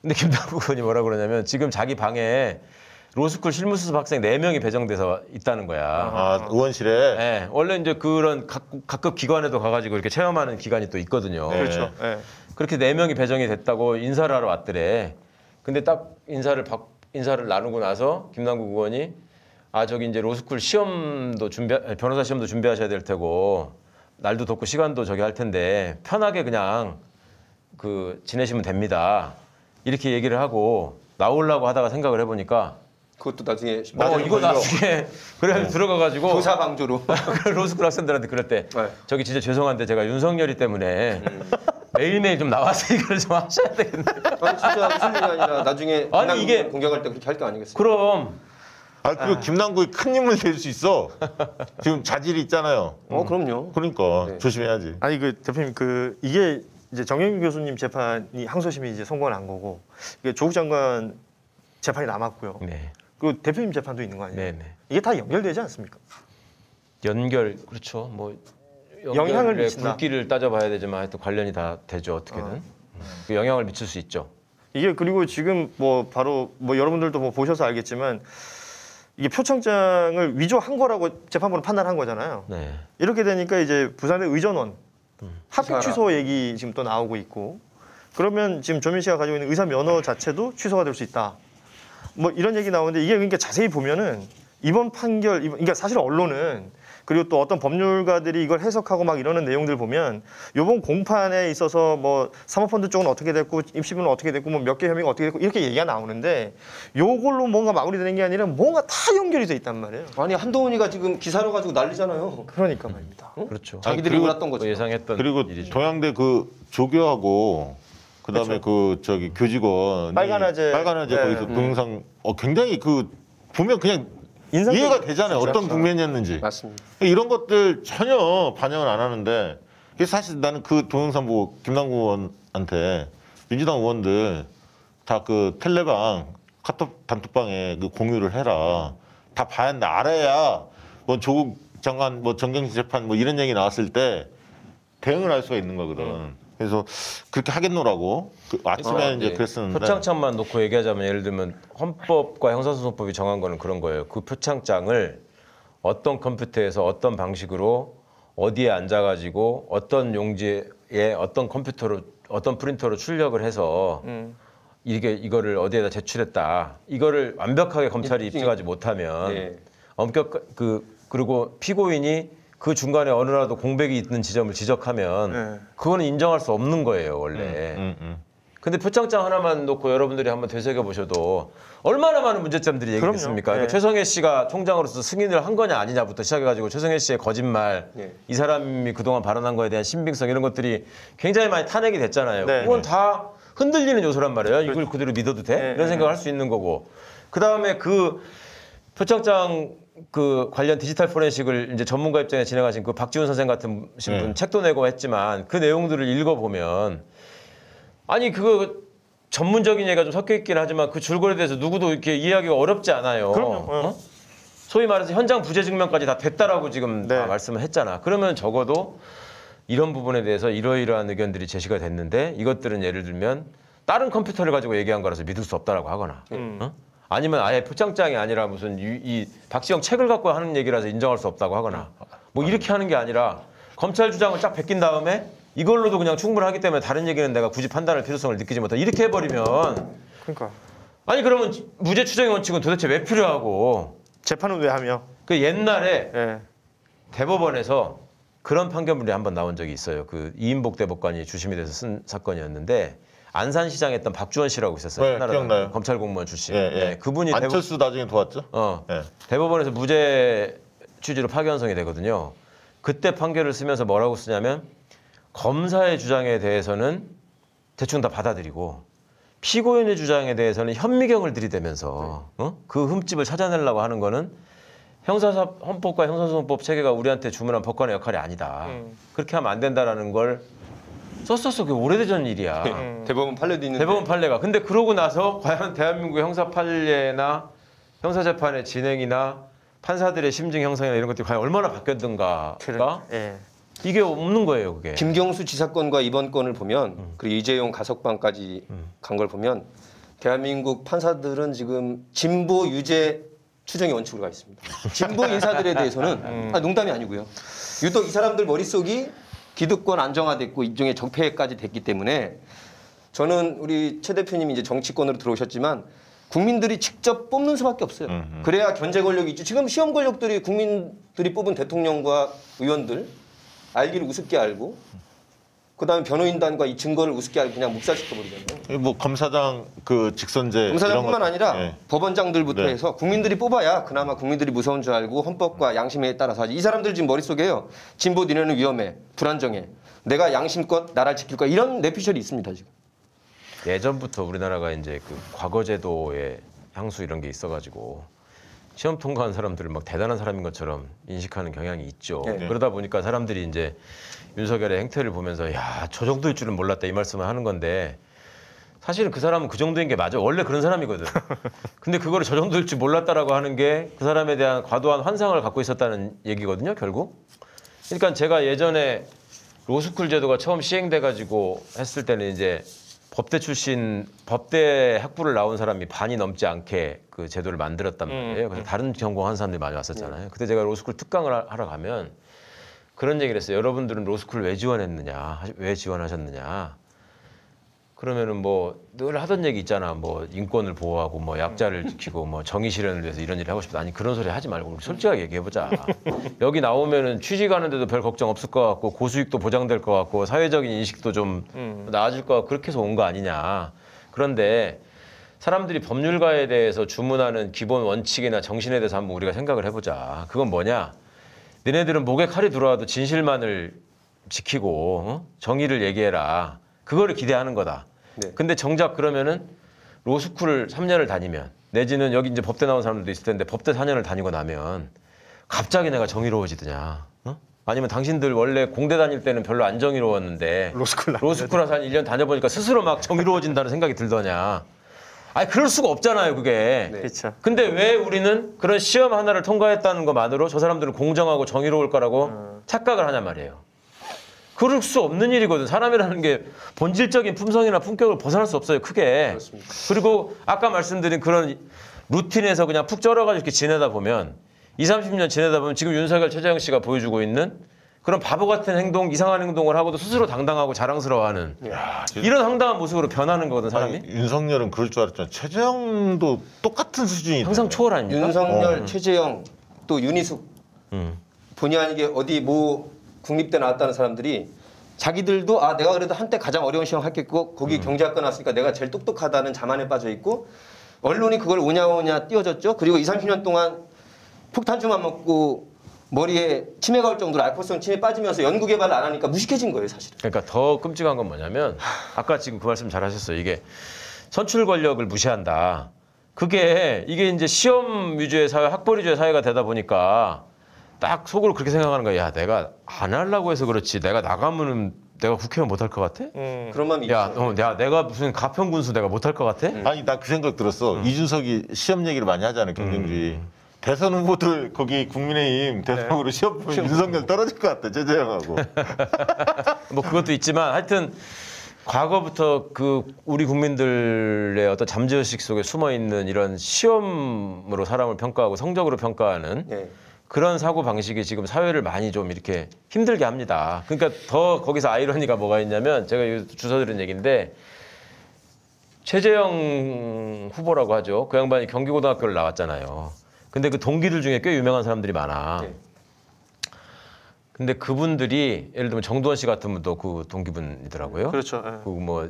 근데 김남국 의원이 뭐라 그러냐면 지금 자기 방에 로스쿨 실무수습 학생 4명이 배정돼서 있다는 거야. 아, 의원실에. 네, 원래 이제 그런 각급 기관에도 가가지고 이렇게 체험하는 기관이 또 있거든요. 네. 그렇죠. 예. 그렇게 4명이 배정이 됐다고 인사를 하러 왔더래. 근데 딱 인사를 나누고 나서 김남국 의원이 저기 이제 로스쿨 시험도 변호사 시험도 준비하셔야 될 테고 날도 덥고 시간도 저기 할 텐데 편하게 그냥 지내시면 됩니다. 이렇게 얘기를 하고 나오려고 하다가 생각을 해보니까 그것도 나중에 이거 나중에 그래가지고 들어가가지고 조사 방조로 로스쿨 학생들한테 그랬대. 네. 저기 진짜 죄송한데 제가 윤석열이 때문에 매일매일 좀 나와서 이걸 좀 하셔야 되겠네. 아니 진짜 무슨 일이 아니라 나중에 아니, 이게- 공격할 때 그렇게 할 거 아니겠어요? 그럼 그리고 김남국이 큰 인물 될 수 있어. 지금 자질이 있잖아요. 그럼요. 그러니까 네. 조심해야지. 아니 대표님 이게 이제 정영균 교수님 재판이 항소심이 이제 선고가 난 거고 이게 조국 장관 재판이 남았고요. 네, 그 대표님 재판도 있는 거 아니에요? 네, 네. 이게 다 연결되지 않습니까? 연결 그렇죠. 뭐 영향을 연결의 미친다. 굵기를 따져봐야 되지만 하여튼 관련이 다 되죠 어떻게든. 그 영향을 미칠 수 있죠. 이게 그리고 지금 뭐 바로 뭐 여러분들도 뭐 보셔서 알겠지만 이게 표창장을 위조한 거라고 재판부는 판단한 거잖아요. 네. 이렇게 되니까 이제 부산의 의전원 합격 취소하라. 취소 얘기 지금 또 나오고 있고 그러면 지금 조민 씨가 가지고 있는 의사 면허 자체도 취소가 될 수 있다. 뭐 이런 얘기 나오는데 이게 그러니까 자세히 보면은 이번 판결 그러니까 사실 언론은 그리고 또 어떤 법률가들이 이걸 해석하고 막 이러는 내용들 보면 이번 공판에 있어서 뭐 사모펀드 쪽은 어떻게 됐고 입시부는 어떻게 됐고 뭐 몇 개 혐의가 어떻게 됐고 이렇게 얘기가 나오는데 요걸로 뭔가 마무리되는 게 아니라 뭔가 다 연결이 돼 있단 말이에요. 아니 한동훈이가 지금 기사로 가지고 난리잖아요. 그러니까 말입니다. 그렇죠. 자기들이 그리고 몰랐던 거죠. 뭐 예상했던 그리고 일이죠. 동양대 조교하고 그다음에 저기 교직원 빨간아재. 빨간아재 네. 거기서 동영상 굉장히 보면 그냥 인상적이- 이해가 되잖아요. 진짜. 어떤 국면이었는지. 맞습니다. 이런 것들 전혀 반영을 안 하는데 그래서 사실 나는 그 동영상 보고 김남국 의원한테 민주당 의원들 다 텔레방 카톡 단톡방에 공유를 해라. 다 봐야 한다. 알아야 뭐 조국 장관 뭐 정경심 재판 뭐 이런 얘기 나왔을 때 대응을 할 수가 있는 거거든. 그래서 그렇게 하겠노라고 아침에 이제 그랬었는데 표창장만 놓고 얘기하자면 예를 들면 헌법과 형사소송법이 정한 거는 그런 거예요. 그 표창장을 어떤 컴퓨터에서 어떤 방식으로 어디에 앉아가지고 어떤 용지에 어떤 컴퓨터로 어떤 프린터로 출력을 해서 이거를 어디에다 제출했다. 이거를 완벽하게 검찰이 입증하지 못하면 네. 그리고 피고인이 그 중간에 어느라도 공백이 있는 지점을 지적하면 네. 그거는 인정할 수 없는 거예요 원래. 근데 표창장 하나만 놓고 여러분들이 한번 되새겨 보셔도 얼마나 많은 문제점들이 얘기됐습니까? 그럼요. 그러니까 네. 최성해 씨가 총장으로서 승인을 한 거냐 아니냐부터 시작해가지고 최성해 씨의 거짓말, 네. 이 사람이 그동안 발언한 거에 대한 신빙성 이런 것들이 굉장히 많이 탄핵이 됐잖아요. 네. 그건 다 흔들리는 요소란 말이에요. 이걸 그대로 믿어도 돼? 네. 이런 생각을 할 수 있는 거고. 그 다음에 표창장 관련 디지털 포렌식을 이제 전문가 입장에 진행하신 그 박지훈 선생 같은 분 책도 내고 했지만 그 내용들을 읽어보면 아니 그거 전문적인 얘기가 좀 섞여 있긴 하지만 그 줄거리에 대해서 누구도 이렇게 이해하기가 어렵지 않아요. 그럼요. 소위 말해서 현장 부재 증명까지 다 됐다라고 지금 네. 다 말씀을 했잖아. 그러면 적어도 이런 부분에 대해서 이러이러한 의견들이 제시가 됐는데 이것들은 예를 들면 다른 컴퓨터를 가지고 얘기한 거라서 믿을 수 없다라고 하거나 아니면 아예 표창장이 아니라 무슨 이 박지영 책을 갖고 하는 얘기라서 인정할 수 없다고 하거나 뭐 이렇게 하는 게 아니라 검찰 주장을 쫙 베낀 다음에 이걸로도 그냥 충분하기 때문에 다른 얘기는 내가 굳이 판단할 필요성을 느끼지 못한다. 이렇게 해버리면 그러니까 아니 그러면 무죄 추정의 원칙은 도대체 왜 필요하고 재판은 왜 하며? 그 옛날에 예. 대법원에서 그런 판결문이 한번 나온 적이 있어요. 그 이인복 대법관이 주심이 돼서 쓴 사건이었는데 안산시장에 있던 박주원 씨라고 있었어요. 네, 한나라당 기억나요. 검찰 공무원 출신. 예, 예. 네, 그분이 안철수 나중에 도왔죠. 예. 대법원에서 무죄 취지로 파기환송이 되거든요. 그때 판결을 쓰면서 뭐라고 쓰냐면 검사의 주장에 대해서는 대충 다 받아들이고 피고인의 주장에 대해서는 현미경을 들이대면서 그 흠집을 찾아내려고 하는 거는 헌법과 형사소송법 체계가 우리한테 주문한 법관의 역할이 아니다. 그렇게 하면 안 된다라는 걸 썼었어. 그게 오래전 일이야. 대법원 판례도 있는데 대법원 판례가. 근데 그러고 나서 과연 대한민국의 형사 판례나 형사 재판의 진행이나 판사들의 심증 형성이나 이런 것들이 과연 얼마나 바뀌었던가가 예. 이게 없는 거예요, 그게. 김경수 지사건과 이번 건을 보면 그리고 이재용 가석방까지 간 걸 보면 대한민국 판사들은 지금 진보 유죄 추정의 원칙으로 가 있습니다. 진보 인사들에 대해서는 농담이 아니고요. 유독 이 사람들 머릿속이 기득권 안정화됐고 일종의 적폐까지 됐기 때문에 저는 우리 최 대표님이 이제 정치권으로 들어오셨지만 국민들이 직접 뽑는 수밖에 없어요. 그래야 견제 권력이 있죠. 지금 시험 권력들이 국민들이 뽑은 대통령과 의원들 알기를 우습게 알고 그다음에 변호인단과 이 증거를 우습게 알고 그냥 묵살시켜버리잖아요. 뭐 검사장 그 직선제 검사장뿐만 이런 거- 아니라 예. 법원장들부터 네. 해서 국민들이 뽑아야 그나마 국민들이 무서운 줄 알고 헌법과 양심에 따라서 하지. 이 사람들 지금 머릿속에요. 진보 니네는 위험해. 불안정해. 내가 양심껏 나라를 지킬 거야. 이런 내피셜이 있습니다. 지금. 예전부터 우리나라가 이제 그 과거 제도의 향수 이런 게 있어가지고 시험 통과한 사람들을 막 대단한 사람인 것처럼 인식하는 경향이 있죠. 네. 그러다 보니까 사람들이 이제 윤석열의 행태를 보면서 야, 저 정도일 줄은 몰랐다 이 말씀을 하는 건데 사실은 그 사람은 그 정도인 게 맞아. 원래 그런 사람이거든. 근데 그거를 저 정도일 줄 몰랐다라고 하는 게 그 사람에 대한 과도한 환상을 갖고 있었다는 얘기거든요, 결국. 그러니까 제가 예전에 로스쿨 제도가 처음 시행돼가지고 했을 때는 이제 법대 출신, 법대 학부를 나온 사람이 반이 넘지 않게 그 제도를 만들었단 말이에요. 그래서 다른 전공한 사람들이 많이 왔었잖아요. 그때 제가 로스쿨 특강을 하러 가면 그런 얘기를 했어요. 여러분들은 로스쿨 왜 지원했느냐, 왜 지원하셨느냐. 그러면은 뭐 늘 하던 얘기 있잖아. 뭐 인권을 보호하고 뭐 약자를 지키고 뭐 정의 실현을 위해서 이런 일을 하고 싶다. 아니 그런 소리 하지 말고 우리 솔직하게 얘기해보자. 여기 나오면은 취직하는데도 별 걱정 없을 것 같고 고수익도 보장될 것 같고 사회적인 인식도 좀 나아질 것 같고 그렇게 해서 온 거 아니냐. 그런데 사람들이 법률가에 대해서 주문하는 기본 원칙이나 정신에 대해서 한번 우리가 생각을 해보자. 그건 뭐냐? 너네들은 목에 칼이 들어와도 진실만을 지키고 정의를 얘기해라. 그거를 기대하는 거다. 네. 근데 정작 그러면은 로스쿨을 3년을 다니면 내지는 여기 이제 법대 나온 사람들도 있을 텐데 법대 4년을 다니고 나면 갑자기 내가 정의로워지더냐? 어? 아니면 당신들 원래 공대 다닐 때는 별로 안 정의로웠는데 로스쿨 와서 한 1년 다녀보니까 스스로 막 정의로워진다는 생각이 들더냐? 아니 그럴 수가 없잖아요, 그게. 네. 그렇죠. 근데 왜 우리는 그런 시험 하나를 통과했다는 것만으로 저 사람들은 공정하고 정의로울 거라고 착각을 하냔 말이에요. 그럴 수 없는 일이거든. 사람이라는 게 본질적인 품성이나 품격을 벗어날 수 없어요, 크게. 그렇습니다. 그리고 아까 말씀드린 그런 루틴에서 그냥 푹 쩔어가지고 이렇게 지내다 보면 20, 30년 지내다 보면 지금 윤석열, 최재형 씨가 보여주고 있는 그런 바보 같은 행동, 이상한 행동을 하고도 스스로 당당하고 자랑스러워하는 이런 황당한 모습으로 변하는 거거든, 사람이. 아니, 윤석열은 그럴 줄 알았잖아. 최재형도 똑같은 수준이 항상 초월 아닙니까? 윤석열, 최재형, 또 윤희숙 본의 아니게 어디 뭐 국립대 나왔다는 사람들이 자기들도 아 내가 그래도 한때 가장 어려운 시험 했겠고 거기 경제학과 나왔으니까 내가 제일 똑똑하다는 자만에 빠져 있고 언론이 그걸 오냐오냐 띄워줬죠. 그리고 20, 30년 동안 폭탄주만 먹고 머리에 치매가 올 정도로 알코올성 치매 빠지면서 연구 개발을 안 하니까 무식해진 거예요, 사실은. 그러니까 더 끔찍한 건 뭐냐면 아까 지금 그 말씀 잘하셨어요. 이게 선출 권력을 무시한다. 그게 이게 이제 시험 위주의 사회, 학벌 위주의 사회가 되다 보니까 딱 속으로 그렇게 생각하는 거야. 야, 내가 안 하려고 해서 그렇지. 내가 나가면은 내가 국회의원 못할 것 같아? 그런 마음이 야, 있어요. 내가 무슨 가평군수 내가 못할 것 같아? 아니 나 그 생각 들었어. 이준석이 시험 얘기를 많이 하잖아요. 경쟁주의. 대선 후보들 거기 국민의힘 대상으로 시험 보면 윤석열 떨어질 것 같아. 최재형하고. 뭐 그것도 있지만 하여튼 과거부터 그 우리 국민들의 어떤 잠재의식 속에 숨어 있는 이런 시험으로 사람을 평가하고 성적으로 평가하는 네. 그런 사고 방식이 지금 사회를 많이 좀 이렇게 힘들게 합니다. 그러니까 더 거기서 아이러니가 뭐가 있냐면 제가 주워 들은 얘기인데 최재형 후보라고 하죠. 그 양반이 경기고등학교를 나왔잖아요. 근데 그 동기들 중에 꽤 유명한 사람들이 많아. 네. 근데 그분들이 예를 들면 정두원 씨 같은 분도 그 동기분이더라고요. 그렇죠. 예. 그 뭐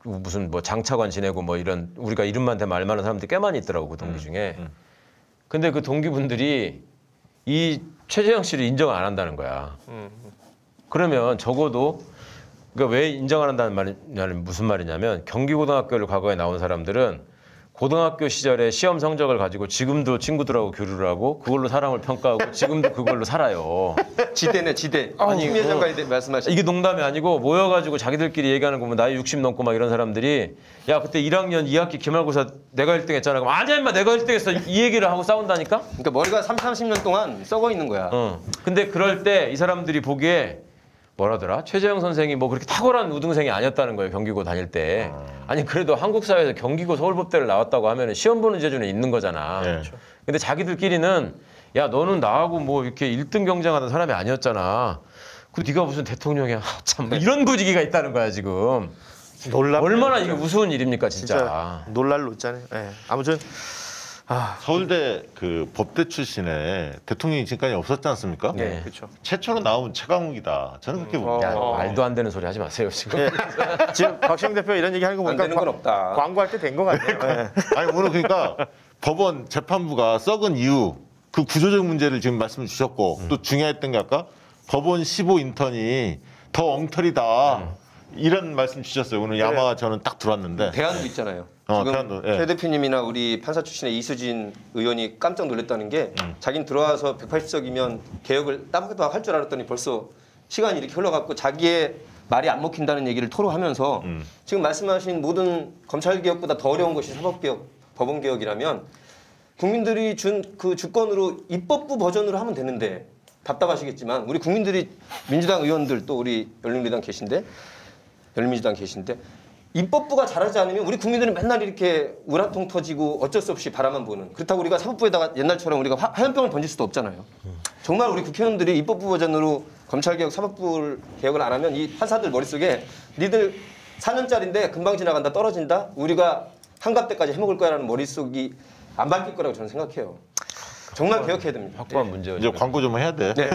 무슨 뭐 장차관 지내고 뭐 이런 우리가 이름만 대면 알만한 사람들이 꽤 많이 있더라고 그 동기 중에. 근데 그 동기분들이 이 최재형 씨를 인정을 안 한다는 거야. 그러면 적어도 그러니까 왜 인정 안 한다는 말이냐면 무슨 말이냐면 경기고등학교를 과거에 나온 사람들은 고등학교 시절에 시험 성적을 가지고 지금도 친구들하고 교류를 하고 그걸로 사람을 평가하고 지금도 그걸로 살아요. 지대네, 지대. 아니, 김 회장까지 말씀하신. 이게 농담이 아니고 모여가지고 자기들끼리 얘기하는 거 보면 나이 60 넘고 막 이런 사람들이 야 그때 1학년 2학기 기말고사 내가 1등 했잖아. 그럼 아니야 임마 내가 1등 했어. 이 얘기를 하고 싸운다니까? 그러니까 머리가 30년 동안 썩어 있는 거야. 근데 그럴 때 이 사람들이 보기에 뭐라더라? 최재형 선생이 뭐 그렇게 탁월한 우등생이 아니었다는 거예요. 경기고 다닐 때. 아니 그래도 한국 사회에서 경기고 서울법대를 나왔다고 하면 시험 보는 재주는 있는 거잖아. 네. 근데 자기들끼리는 야 너는 나하고 뭐 이렇게 1등 경쟁하는 사람이 아니었잖아. 그 네가 무슨 대통령이야. 참 이런 분위기가 있다는 거야 지금. 얼마나 이게 우스운 일입니까 진짜. 놀랄 노잖아요. 예. 아무튼 서울대 그 법대 출신에 대통령이 지금까지 없었지 않습니까? 네. 그렇죠. 최초로 나온 최강욱이다. 저는 그렇게 봅니다. 야, 말도 안 되는 소리 하지 마세요 지금. 예. 지금 박시영 대표 이런 얘기 하는 거 안 보니까 되는 건 없다. 광고할 때 된 것 같아요. 예. 아니 오늘 그러니까 법원 재판부가 썩은 이유 그 구조적 문제를 지금 말씀 주셨고 또 중요했던 게 아까 법원 15 인턴이 더 엉터리다 이런 말씀 주셨어요. 오늘 야마 저는 딱 들어왔는데 대안도 있잖아요. 지금 대안도, 예. 최 대표님이나 우리 판사 출신의 이수진 의원이 깜짝 놀랐다는 게 자기는 들어와서 180석이면 개혁을 따박따박 할 줄 알았더니 벌써 시간이 이렇게 흘러갔고 자기의 말이 안 먹힌다는 얘기를 토로하면서 지금 말씀하신 모든 검찰개혁보다 더 어려운 것이 사법개혁, 법원개혁이라면 국민들이 준 그 주권으로 입법부 버전으로 하면 되는데 답답하시겠지만 우리 국민들이 민주당 의원들 또 우리 열린민주당 계신데 입법부가 잘하지 않으면 우리 국민들은 맨날 이렇게 우라통 터지고 어쩔 수 없이 바라만 보는. 그렇다고 우리가 사법부에다가 옛날처럼 우리가 화염병을 던질 수도 없잖아요. 정말 우리 국회의원들이 입법부 버전으로 검찰개혁, 사법부 개혁을 안 하면 이 판사들 머릿속에 니들 4년짜리인데 금방 지나간다, 떨어진다, 우리가 한갑 때까지 해먹을 거야라는 머릿속이 안 바뀔 거라고 저는 생각해요. 정말 개혁해야 됩니다. 확고한 문제가 이제 광고 좀 해야 돼. 네.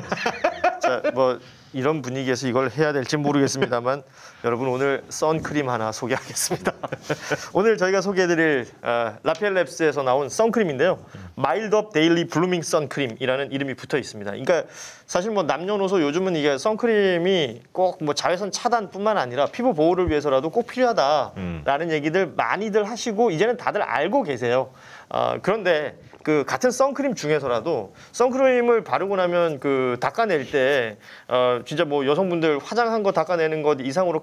자, 뭐 이런 분위기에서 이걸 해야 될지 모르겠습니다만 여러분 오늘 선크림 하나 소개하겠습니다. 오늘 저희가 소개해드릴 라펠랩스에서 나온 선크림인데요. 마일드업 데일리 블루밍 선크림이라는 이름이 붙어 있습니다. 그러니까 사실 뭐 남녀노소 요즘은 이게 선크림이 꼭 뭐 자외선 차단뿐만 아니라 피부 보호를 위해서라도 꼭 필요하다라는 얘기들 많이들 하시고 이제는 다들 알고 계세요. 그런데 그 같은 선크림 중에서라도 선크림을 바르고 나면 그 닦아낼 때 진짜 뭐 여성분들 화장한 거 닦아내는 것 이상으로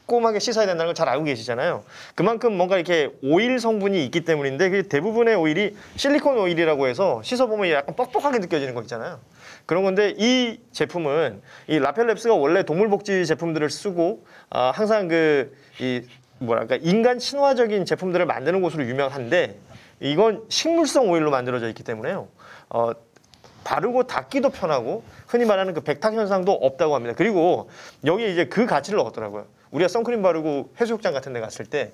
꼼꼼하게 씻어야 된다는 걸 잘 알고 계시잖아요. 그만큼 뭔가 이렇게 오일 성분이 있기 때문인데 그 대부분의 오일이 실리콘 오일이라고 해서 씻어보면 약간 뻑뻑하게 느껴지는 거 있잖아요. 그런 건데 이 제품은 이 라펠랩스가 원래 동물복지 제품들을 쓰고 항상 이 뭐랄까 인간 친화적인 제품들을 만드는 곳으로 유명한데 이건 식물성 오일로 만들어져 있기 때문에요. 바르고 닦기도 편하고 흔히 말하는 그 백탁 현상도 없다고 합니다. 그리고 여기 이제 그 가치를 얻더라고요. 우리가 선크림 바르고 해수욕장 같은 데 갔을 때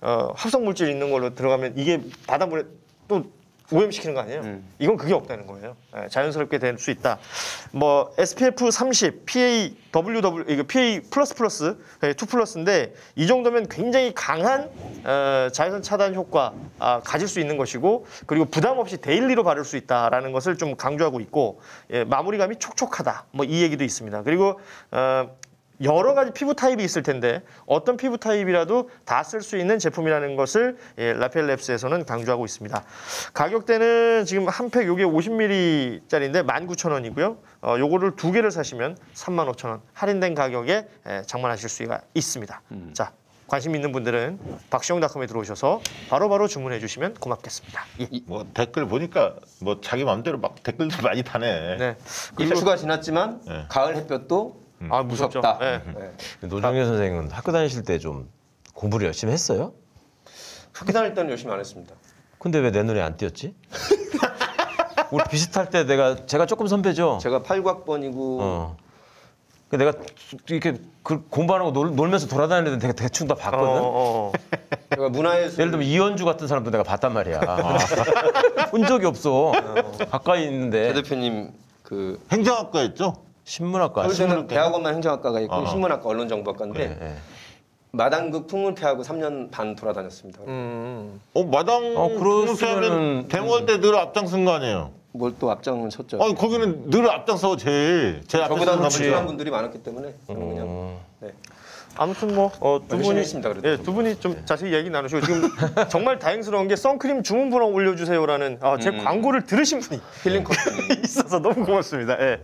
합성 물질 있는 걸로 들어가면 이게 바닷물에 또 오염시키는 거 아니에요? 이건 그게 없다는 거예요. 자연스럽게 될 수 있다. 뭐 SPF 30, PAWW, 이거 PA++, 2+인데 이 정도면 굉장히 강한 자외선 차단 효과 가질 수 있는 것이고 그리고 부담 없이 데일리로 바를 수 있다라는 것을 좀 강조하고 있고 마무리감이 촉촉하다. 뭐 이 얘기도 있습니다. 그리고 여러 가지 피부 타입이 있을 텐데 어떤 피부 타입이라도 다 쓸 수 있는 제품이라는 것을 라펠랩스에서는 강조하고 있습니다. 가격대는 지금 한 팩 요게 50ml짜리인데 19,000원이고요. 요거를 두 개를 사시면 35,000원 할인된 가격에 장만하실 수가 있습니다. 자, 관심 있는 분들은 박시영닷컴에 들어오셔서 바로바로 주문해 주시면 고맙겠습니다. 예. 뭐 댓글 보니까 뭐 자기 마음대로 막 댓글도 많이 다네. 네. 일주가 지났지만 가을 햇볕도 무섭죠. 무섭다. 네. 노정현 선생은 학교 다니실 때 좀 공부를 열심히 했어요? 학교 다닐 때는 열심히 안 했습니다. 근데 왜 내 눈에 안 띄었지? 우리 비슷할 때 제가 조금 선배죠. 제가 8학번이고 내가 이렇게 공부하는 거 놀면서 돌아다니는 데 대충 다 봤거든. 제가 문화예술 예를 들면 이현주 같은 사람도 내가 봤단 말이야. 본 적이 없어. 가까이 있는데. 최 대표님 그 행정학과였죠? 신문학과. 서울대는 대학원만 행정학과가 있고 신문학과 언론정보학과인데 네. 마당극 풍물패하고 3년 반 돌아다녔습니다. 마당 그러면은 데모할 때 늘 앞장선 거 아니에요? 뭘 또 앞장은 쳤죠. 아니 거기는 늘 앞장서 제일 저보다 앞장서 출중한 분들이 많았기 때문에 저는 그냥 네. 아무튼 뭐 두 열심히 분이 했습니다, 그래도. 두 분이 좀 자세히 얘기 나누시고 지금 정말 다행스러운 게 선크림 주문 번호 올려주세요라는 제 광고를 들으신 분이 힐링 커피. 있어서 너무 고맙습니다. 예.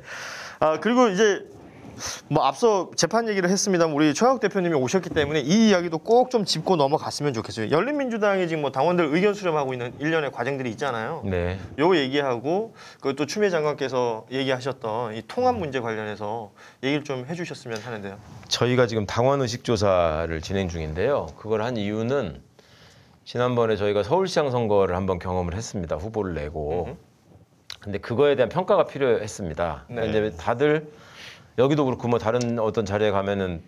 그리고 이제 뭐 앞서 재판 얘기를 했습니다만 우리 최강욱 대표님이 오셨기 때문에 이 이야기도 꼭 좀 짚고 넘어갔으면 좋겠어요. 열린민주당이 지금 뭐 당원들 의견 수렴하고 있는 일련의 과정들이 있잖아요. 네. 요 얘기하고 그또 추미애 장관께서 얘기하셨던 이 통합 문제 관련해서 얘기를 좀 해주셨으면 하는데요. 저희가 지금 당원 의식 조사를 진행 중인데요. 그걸 한 이유는 지난번에 저희가 서울시장 선거를 한번 경험을 했습니다. 후보를 내고. 근데 그거에 대한 평가가 필요했습니다. 네. 이제 다들 여기도 그렇고 뭐 다른 어떤 자리에 가면은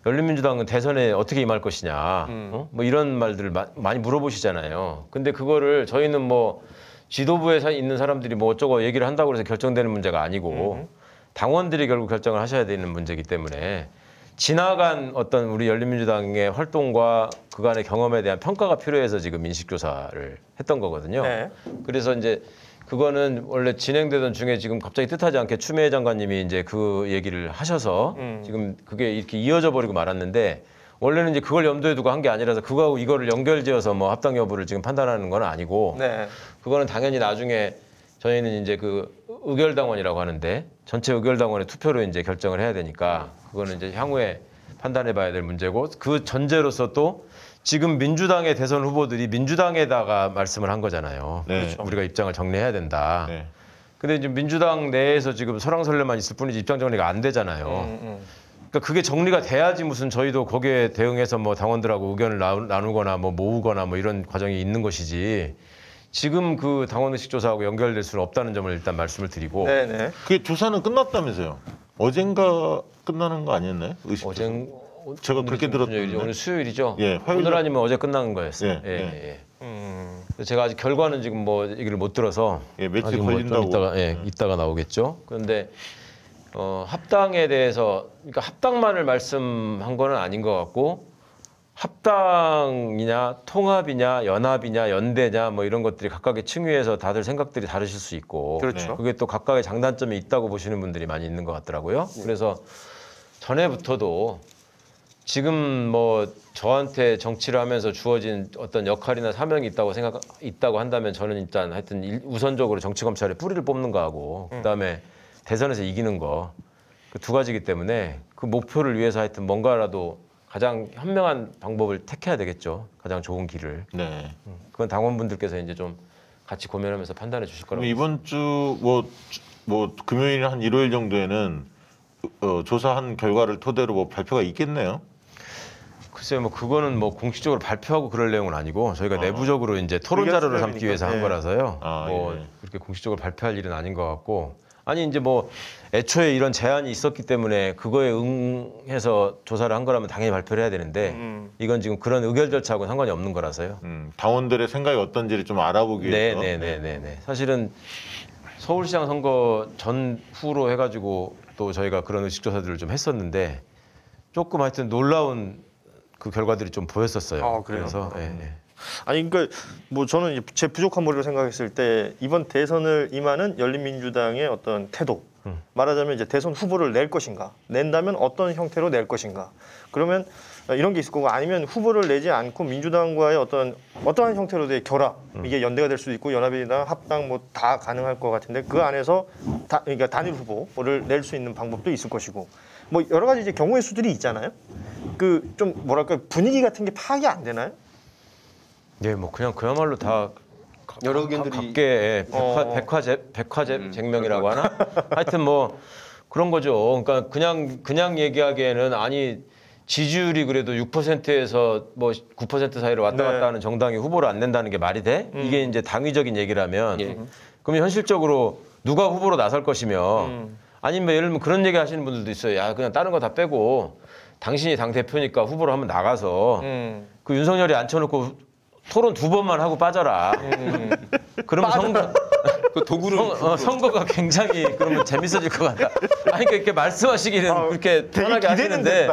열린민주당은 대선에 어떻게 임할 것이냐, 뭐 이런 말들을 많이 물어보시잖아요. 근데 그거를 저희는 뭐 지도부에 있는 사람들이 뭐 어쩌고 얘기를 한다고 해서 결정되는 문제가 아니고 당원들이 결국 결정을 하셔야 되는 문제이기 때문에 지나간 어떤 우리 열린민주당의 활동과 그간의 경험에 대한 평가가 필요해서 지금 인식조사를 했던 거거든요. 네. 그래서 이제 그거는 원래 진행되던 중에 지금 갑자기 뜻하지 않게 추미애 장관님이 이제 그 얘기를 하셔서 지금 그게 이렇게 이어져 버리고 말았는데 원래는 이제 그걸 염두에 두고 한 게 아니라서 그거하고 이거를 연결지어서 뭐 합당 여부를 지금 판단하는 건 아니고 네. 그거는 당연히 나중에 저희는 이제 그 의결당원이라고 하는데 전체 의결당원의 투표로 이제 결정을 해야 되니까 그거는 이제 향후에 판단해 봐야 될 문제고 그 전제로서 또 지금 민주당의 대선 후보들이 민주당에다가 말씀을 한 거잖아요. 네. 그렇죠. 우리가 입장을 정리해야 된다. 네. 근데 이제 민주당 내에서 지금 설왕설래만 있을 뿐이지 입장 정리가 안 되잖아요. 그러니까 그게 정리가 돼야지 무슨 저희도 거기에 대응해서 뭐 당원들하고 의견을 나누거나 뭐 모으거나 뭐 이런 과정이 있는 것이지 지금 그 당원의식 조사하고 연결될 수는 없다는 점을 일단 말씀을 드리고 네네. 그게 조사는 끝났다면서요? 어젠가 끝나는 거 아니었나요? 의식 조사? 제가 그렇게 들었는데. 오늘 수요일이죠. 예, 화요일 오늘 아니면 어제 끝난 거였어요. 예, 예. 그래서 제가 아직 결과는 지금 뭐 얘기를 못 들어서 예, 며칠 아직 뭐 좀 걸린다고. 이따가 나오겠죠. 그런데 합당에 대해서 그러니까 합당만을 말씀한 거는 아닌 것 같고 합당이냐 통합이냐 연합이냐 연대냐 뭐 이런 것들이 각각의 층위에서 다들 생각들이 다르실 수 있고 그렇죠. 그게 또 각각의 장단점이 있다고 보시는 분들이 많이 있는 것 같더라고요. 그래서 전에부터도 지금 뭐 저한테 정치를 하면서 주어진 어떤 역할이나 사명이 있다고 한다면 저는 일단 하여튼 우선적으로 정치 검찰의 뿌리를 뽑는 거하고 그다음에 대선에서 이기는 거 그 두 가지이기 때문에 그 목표를 위해서 하여튼 뭔가라도 가장 현명한 방법을 택해야 되겠죠. 가장 좋은 길을. 네. 그건 당원분들께서 이제 좀 같이 고민하면서 판단해 주실 거라고. 그럼 이번 주 뭐 금요일 한 일요일 정도에는 조사한 결과를 토대로 뭐 발표가 있겠네요. 글쎄요, 뭐 그거는 뭐 공식적으로 발표하고 그럴 내용은 아니고 저희가 내부적으로 이제 토론 자료를 삼기 위해서 한 예. 거라서요. 뭐 예. 그렇게 공식적으로 발표할 일은 아닌 것 같고. 아니 이제 뭐 애초에 이런 제안이 있었기 때문에 그거에 응해서 조사를 한 거라면 당연히 발표를 해야 되는데 이건 지금 그런 의결 절차하고는 상관이 없는 거라서요. 당원들의 생각이 어떤지를 좀 알아보기 위해서. 네네네네. 사실은 서울시장 선거 전후로 해가지고 또 저희가 그런 의식조사들을 좀 했었는데 조금 하여튼 놀라운 그 결과들이 좀 보였었어요. 아, 그래요? 그래서 아니 그러니까 뭐 저는 제 부족한 머리로 생각했을 때 이번 대선을 임하는 열린민주당의 어떤 태도 말하자면 이제 대선 후보를 낼 것인가 낸다면 어떤 형태로 낼 것인가 그러면 이런 게 있을 거고 아니면 후보를 내지 않고 민주당과의 어떠한 형태로의 결합 이게 연대가 될 수도 있고 연합이나 합당 뭐 다 가능할 것 같은데 그 안에서 그러니까 단일 후보를 낼 수 있는 방법도 있을 것이고 뭐 여러 가지 이제 경우의 수들이 있잖아요. 그 좀 뭐랄까 분위기 같은 게 파악이 안 되나요? 네, 뭐 그냥 그야말로 다 여러 의견들이 각계 백화쟁명이라고 하나? 하여튼 뭐 그런 거죠. 그러니까 그냥 얘기하기에는 아니 지지율이 그래도 6%에서 뭐 9% 사이로 왔다 갔다 하는 정당이 후보를 안 낸다는 게 말이 돼? 이게 이제 당위적인 얘기라면 그러면 현실적으로 누가 후보로 나설 것이며 아니면 예를 들면 그런 얘기 하시는 분들도 있어요. 야 그냥 다른 거 다 빼고 당신이 당 대표니까 후보로 한번 나가서 그 윤석열이 앉혀놓고 토론 2번만 하고 빠져라. 그러면 그 도구를 선거가 굉장히 그러면 재밌어질 것 같다. 아니 그러니까 이렇게 말씀하시기는 그렇게 편하게 하시는데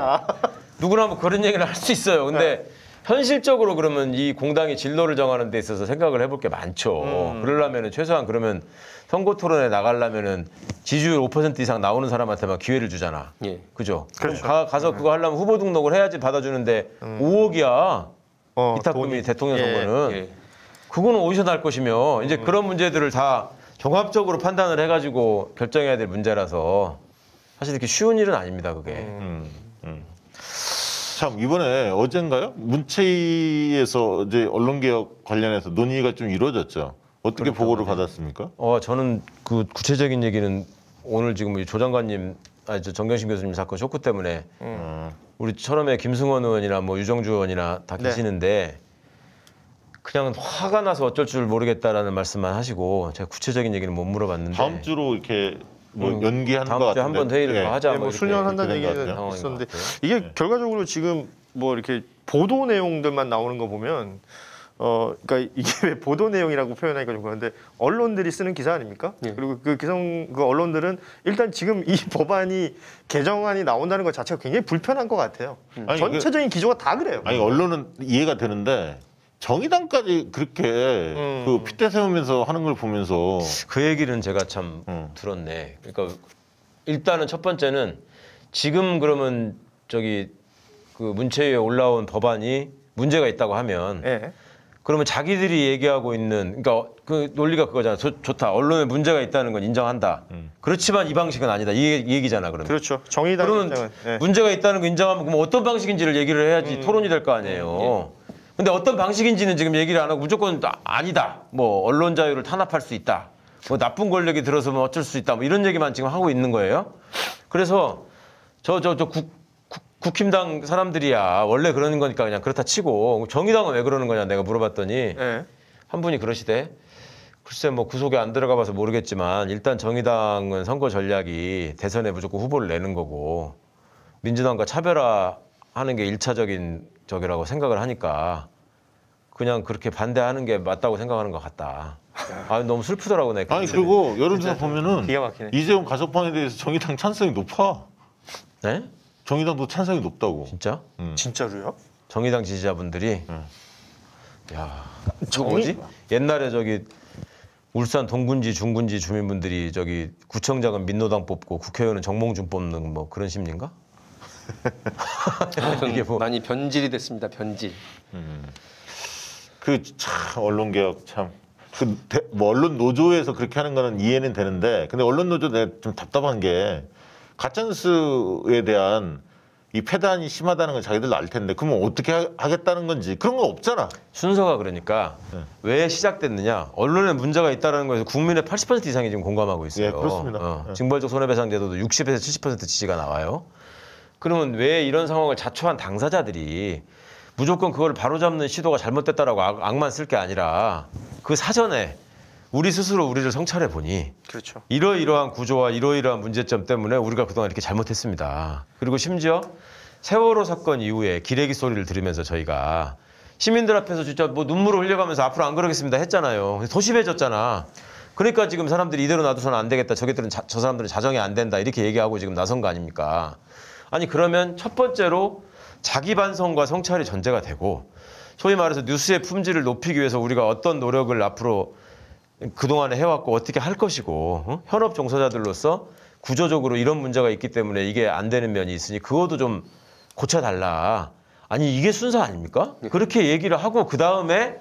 누구나 뭐 그런 얘기를 할 수 있어요. 근데 현실적으로 그러면 이 공당이 진로를 정하는 데 있어서 생각을 해볼 게 많죠. 그러려면은 최소한 그러면 선거 토론에 나가려면은 지지율 5% 이상 나오는 사람한테만 기회를 주잖아. 예. 그죠? 그렇죠. 가서 그거 하려면 후보 등록을 해야지 받아주는데 5억이야. 이탁금이 대통령 선거는. 예. 그거는 어디서 날 것이며 이제 그런 문제들을 다 종합적으로 판단을 해가지고 결정해야 될 문제라서 사실 이렇게 쉬운 일은 아닙니다. 그게. 참 이번에 어젠가요? 문체위에서 이제 언론개혁 관련해서 논의가 좀 이루어졌죠. 어떻게 보고를 받았습니까? 저는 그 구체적인 얘기는 오늘 지금 조 장관님, 정경심 교수님 사건 쇼크 때문에 우리 처음에 김승원 의원이나 뭐 유정주 의원이나 다 네. 계시는데 그냥 화가 나서 어쩔 줄 모르겠다라는 말씀만 하시고 제가 구체적인 얘기는 못 물어봤는데 다음 주로 이렇게 뭐 연기한 것 다음 주에 같은데. 한 번 회의를 예. 더 하자. 네, 뭐 이렇게 수년한다는 그런 것 얘기가 같아요. 있었는데 상황인 것 같아요. 이게 결과적으로 지금 뭐 이렇게 보도 내용들만 나오는 거 보면 그러니까 이게 왜 보도 내용이라고 표현하니까 좀 그런데 언론들이 쓰는 기사 아닙니까? 예. 그리고 그 언론들은 일단 지금 이 법안이 개정안이 나온다는 것 자체가 굉장히 불편한 것 같아요. 아니, 전체적인 기조가 다 그래요. 아니 언론은 이해가 되는데 정의당까지 그렇게 그 핏대 세우면서 하는 걸 보면서 그 얘기는 제가 참 들었네. 그러니까 일단은 첫 번째는 지금 그러면 저기 그 문체위에 올라온 법안이 문제가 있다고 하면 예. 그러면 자기들이 얘기하고 있는 그러니까 그 논리가 그거잖아. 좋다. 언론에 문제가 있다는 건 인정한다. 그렇지만 이 방식은 아니다. 이 얘기잖아. 그러면. 그렇죠. 정의당 그러면 입장은 예. 문제가 있다는 거 인정하면 그럼 어떤 방식인지를 얘기를 해야지 토론이 될 거 아니에요. 근데 어떤 방식인지는 지금 얘기를 안 하고 무조건 아니다. 뭐 언론 자유를 탄압할 수 있다. 뭐 나쁜 권력이 들어서면 어쩔 수 있다. 뭐 이런 얘기만 지금 하고 있는 거예요. 그래서 국힘당 사람들이야 원래 그러는 거니까 그냥 그렇다 치고 정의당은 왜 그러는 거냐 내가 물어봤더니 예. 한 분이 그러시대. 글쎄 뭐 구속에 안 들어가 봐서 모르겠지만 일단 정의당은 선거 전략이 대선에 무조건 후보를 내는 거고 민주당과 차별화하는 게 1차적인 적이라고 생각을 하니까 그냥 그렇게 반대하는 게 맞다고 생각하는 것 같다. 너무 슬프더라고 내가. 아니 그리고 여론조사 보면은 기가 막히네. 이재용 가석방에 대해서 정의당 찬성이 높아. 네? 정의당도 찬성이 높다고. 진짜? 진짜로요? 정의당 지지자분들이 야, 저 정의- 뭐지? 옛날에 저기 울산 동군지 중군지 주민분들이 저기 구청장은 민노당 뽑고 국회의원은 정몽준 뽑는 뭐 그런 심리인가? 이게 뭐 많이 변질이 됐습니다. 변질. 그 참 언론개혁 참. 뭐 언론 노조에서 그렇게 하는 거는 이해는 되는데, 근데 언론 노조 내가 좀 답답한 게 가짜뉴스에 대한 이 폐단이 심하다는 건 자기들도 알 텐데, 그러면 어떻게 하겠다는 건지 그런 건 없잖아. 순서가 그러니까 왜 시작됐느냐? 언론에 문제가 있다는 거에서 국민의 80% 이상이 지금 공감하고 있어요. 예, 그렇습니다. 예. 징벌적 손해배상 제도도 60에서 70% 지지가 나와요. 그러면 왜 이런 상황을 자초한 당사자들이 무조건 그걸 바로잡는 시도가 잘못됐다라고 악만 쓸 게 아니라 그 사전에 우리 스스로 우리를 성찰해 보니 그렇죠. 이러이러한 구조와 이러이러한 문제점 때문에 우리가 그동안 이렇게 잘못했습니다. 그리고 심지어 세월호 사건 이후에 기레기 소리를 들으면서 저희가 시민들 앞에서 진짜 뭐 눈물을 흘려가면서 앞으로 안 그러겠습니다 했잖아요. 더 심해졌잖아. 그러니까 지금 사람들이 이대로 놔두서는 안 되겠다. 저 사람들은 자정이 안 된다. 이렇게 얘기하고 지금 나선 거 아닙니까? 아니 그러면 첫 번째로 자기 반성과 성찰이 전제가 되고 소위 말해서 뉴스의 품질을 높이기 위해서 우리가 어떤 노력을 앞으로 그동안에 해왔고 어떻게 할 것이고 현업 종사자들로서 구조적으로 이런 문제가 있기 때문에 이게 안 되는 면이 있으니 그것도 좀 고쳐달라. 아니 이게 순서 아닙니까? 그렇게 얘기를 하고 그다음에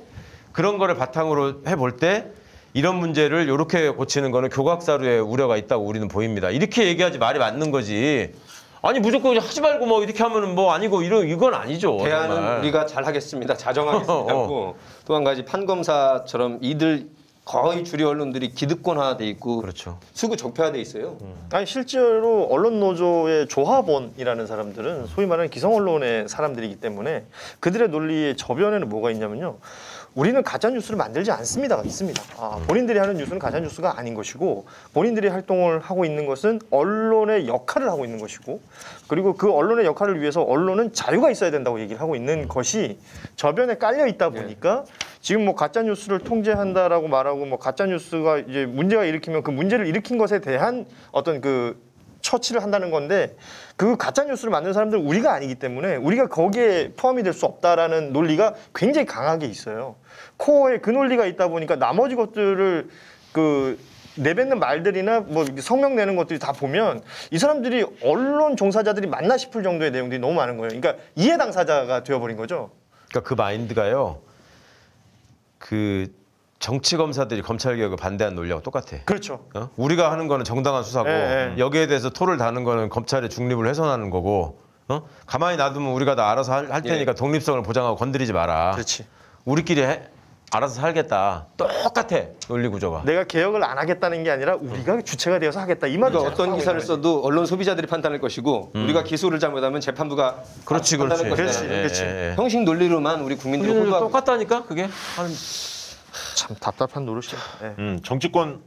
그런 거를 바탕으로 해볼 때 이런 문제를 이렇게 고치는 거는 교각사루의 우려가 있다고 우리는 보입니다. 이렇게 얘기하지 말이 맞는 거지. 아니 무조건 하지 말고 뭐 이렇게 하면은 뭐 아니고 이건 아니죠. 대안은 정말. 우리가 잘하겠습니다. 자정하겠습니다고 또 한 가지 판검사처럼 이들 거의 주류 언론들이 기득권화돼 있고 그렇죠. 수구 적폐화돼 있어요. 아니 실제로 언론 노조의 조합원이라는 사람들은 소위 말하는 기성 언론의 사람들이기 때문에 그들의 논리의 저변에는 뭐가 있냐면요. 우리는 가짜 뉴스를 만들지 않습니다가 있습니다. 본인들이 하는 뉴스는 가짜 뉴스가 아닌 것이고 본인들이 활동을 하고 있는 것은 언론의 역할을 하고 있는 것이고 그리고 그 언론의 역할을 위해서 언론은 자유가 있어야 된다고 얘기를 하고 있는 것이 저변에 깔려 있다 보니까 지금 뭐 가짜 뉴스를 통제한다라고 말하고 뭐 가짜 뉴스가 이제 문제가 일으키면 그 문제를 일으킨 것에 대한 어떤 그 처치를 한다는 건데 그 가짜 뉴스를 만드는 사람들은 우리가 아니기 때문에 우리가 거기에 포함이 될 수 없다라는 논리가 굉장히 강하게 있어요. 코어에 그 논리가 있다 보니까 나머지 것들을 그 내뱉는 말들이나 뭐 성명 내는 것들이 다 보면 이 사람들이 언론 종사자들이 맞나 싶을 정도의 내용들이 너무 많은 거예요. 그러니까 이해 당사자가 되어버린 거죠. 그러니까 그 마인드가요. 그 정치 검사들이 검찰 개혁을 반대한 논리하고 똑같아. 그렇죠. 우리가 하는 거는 정당한 수사고 예, 예. 여기에 대해서 토를 다는 거는 검찰의 중립을 훼손하는 거고 가만히 놔두면 우리가 다 알아서 할 테니까 독립성을 보장하고 건드리지 마라. 그렇지. 우리끼리 알아서 살겠다. 똑같아 논리 구조가. 내가 개혁을 안 하겠다는 게 아니라 우리가 주체가 되어서 하겠다 이 말이죠. 그러니까 어떤 기사를 써도 언론 소비자들이 판단할 것이고 우리가 기소를 잘못하면 재판부가 그렇지, 판단할 그렇지. 것이다. 그렇지. 형식 논리로만 우리 국민들을 우리는 호도하고 똑같다니까 그게. 참 답답한 노릇이야. 네. 정치권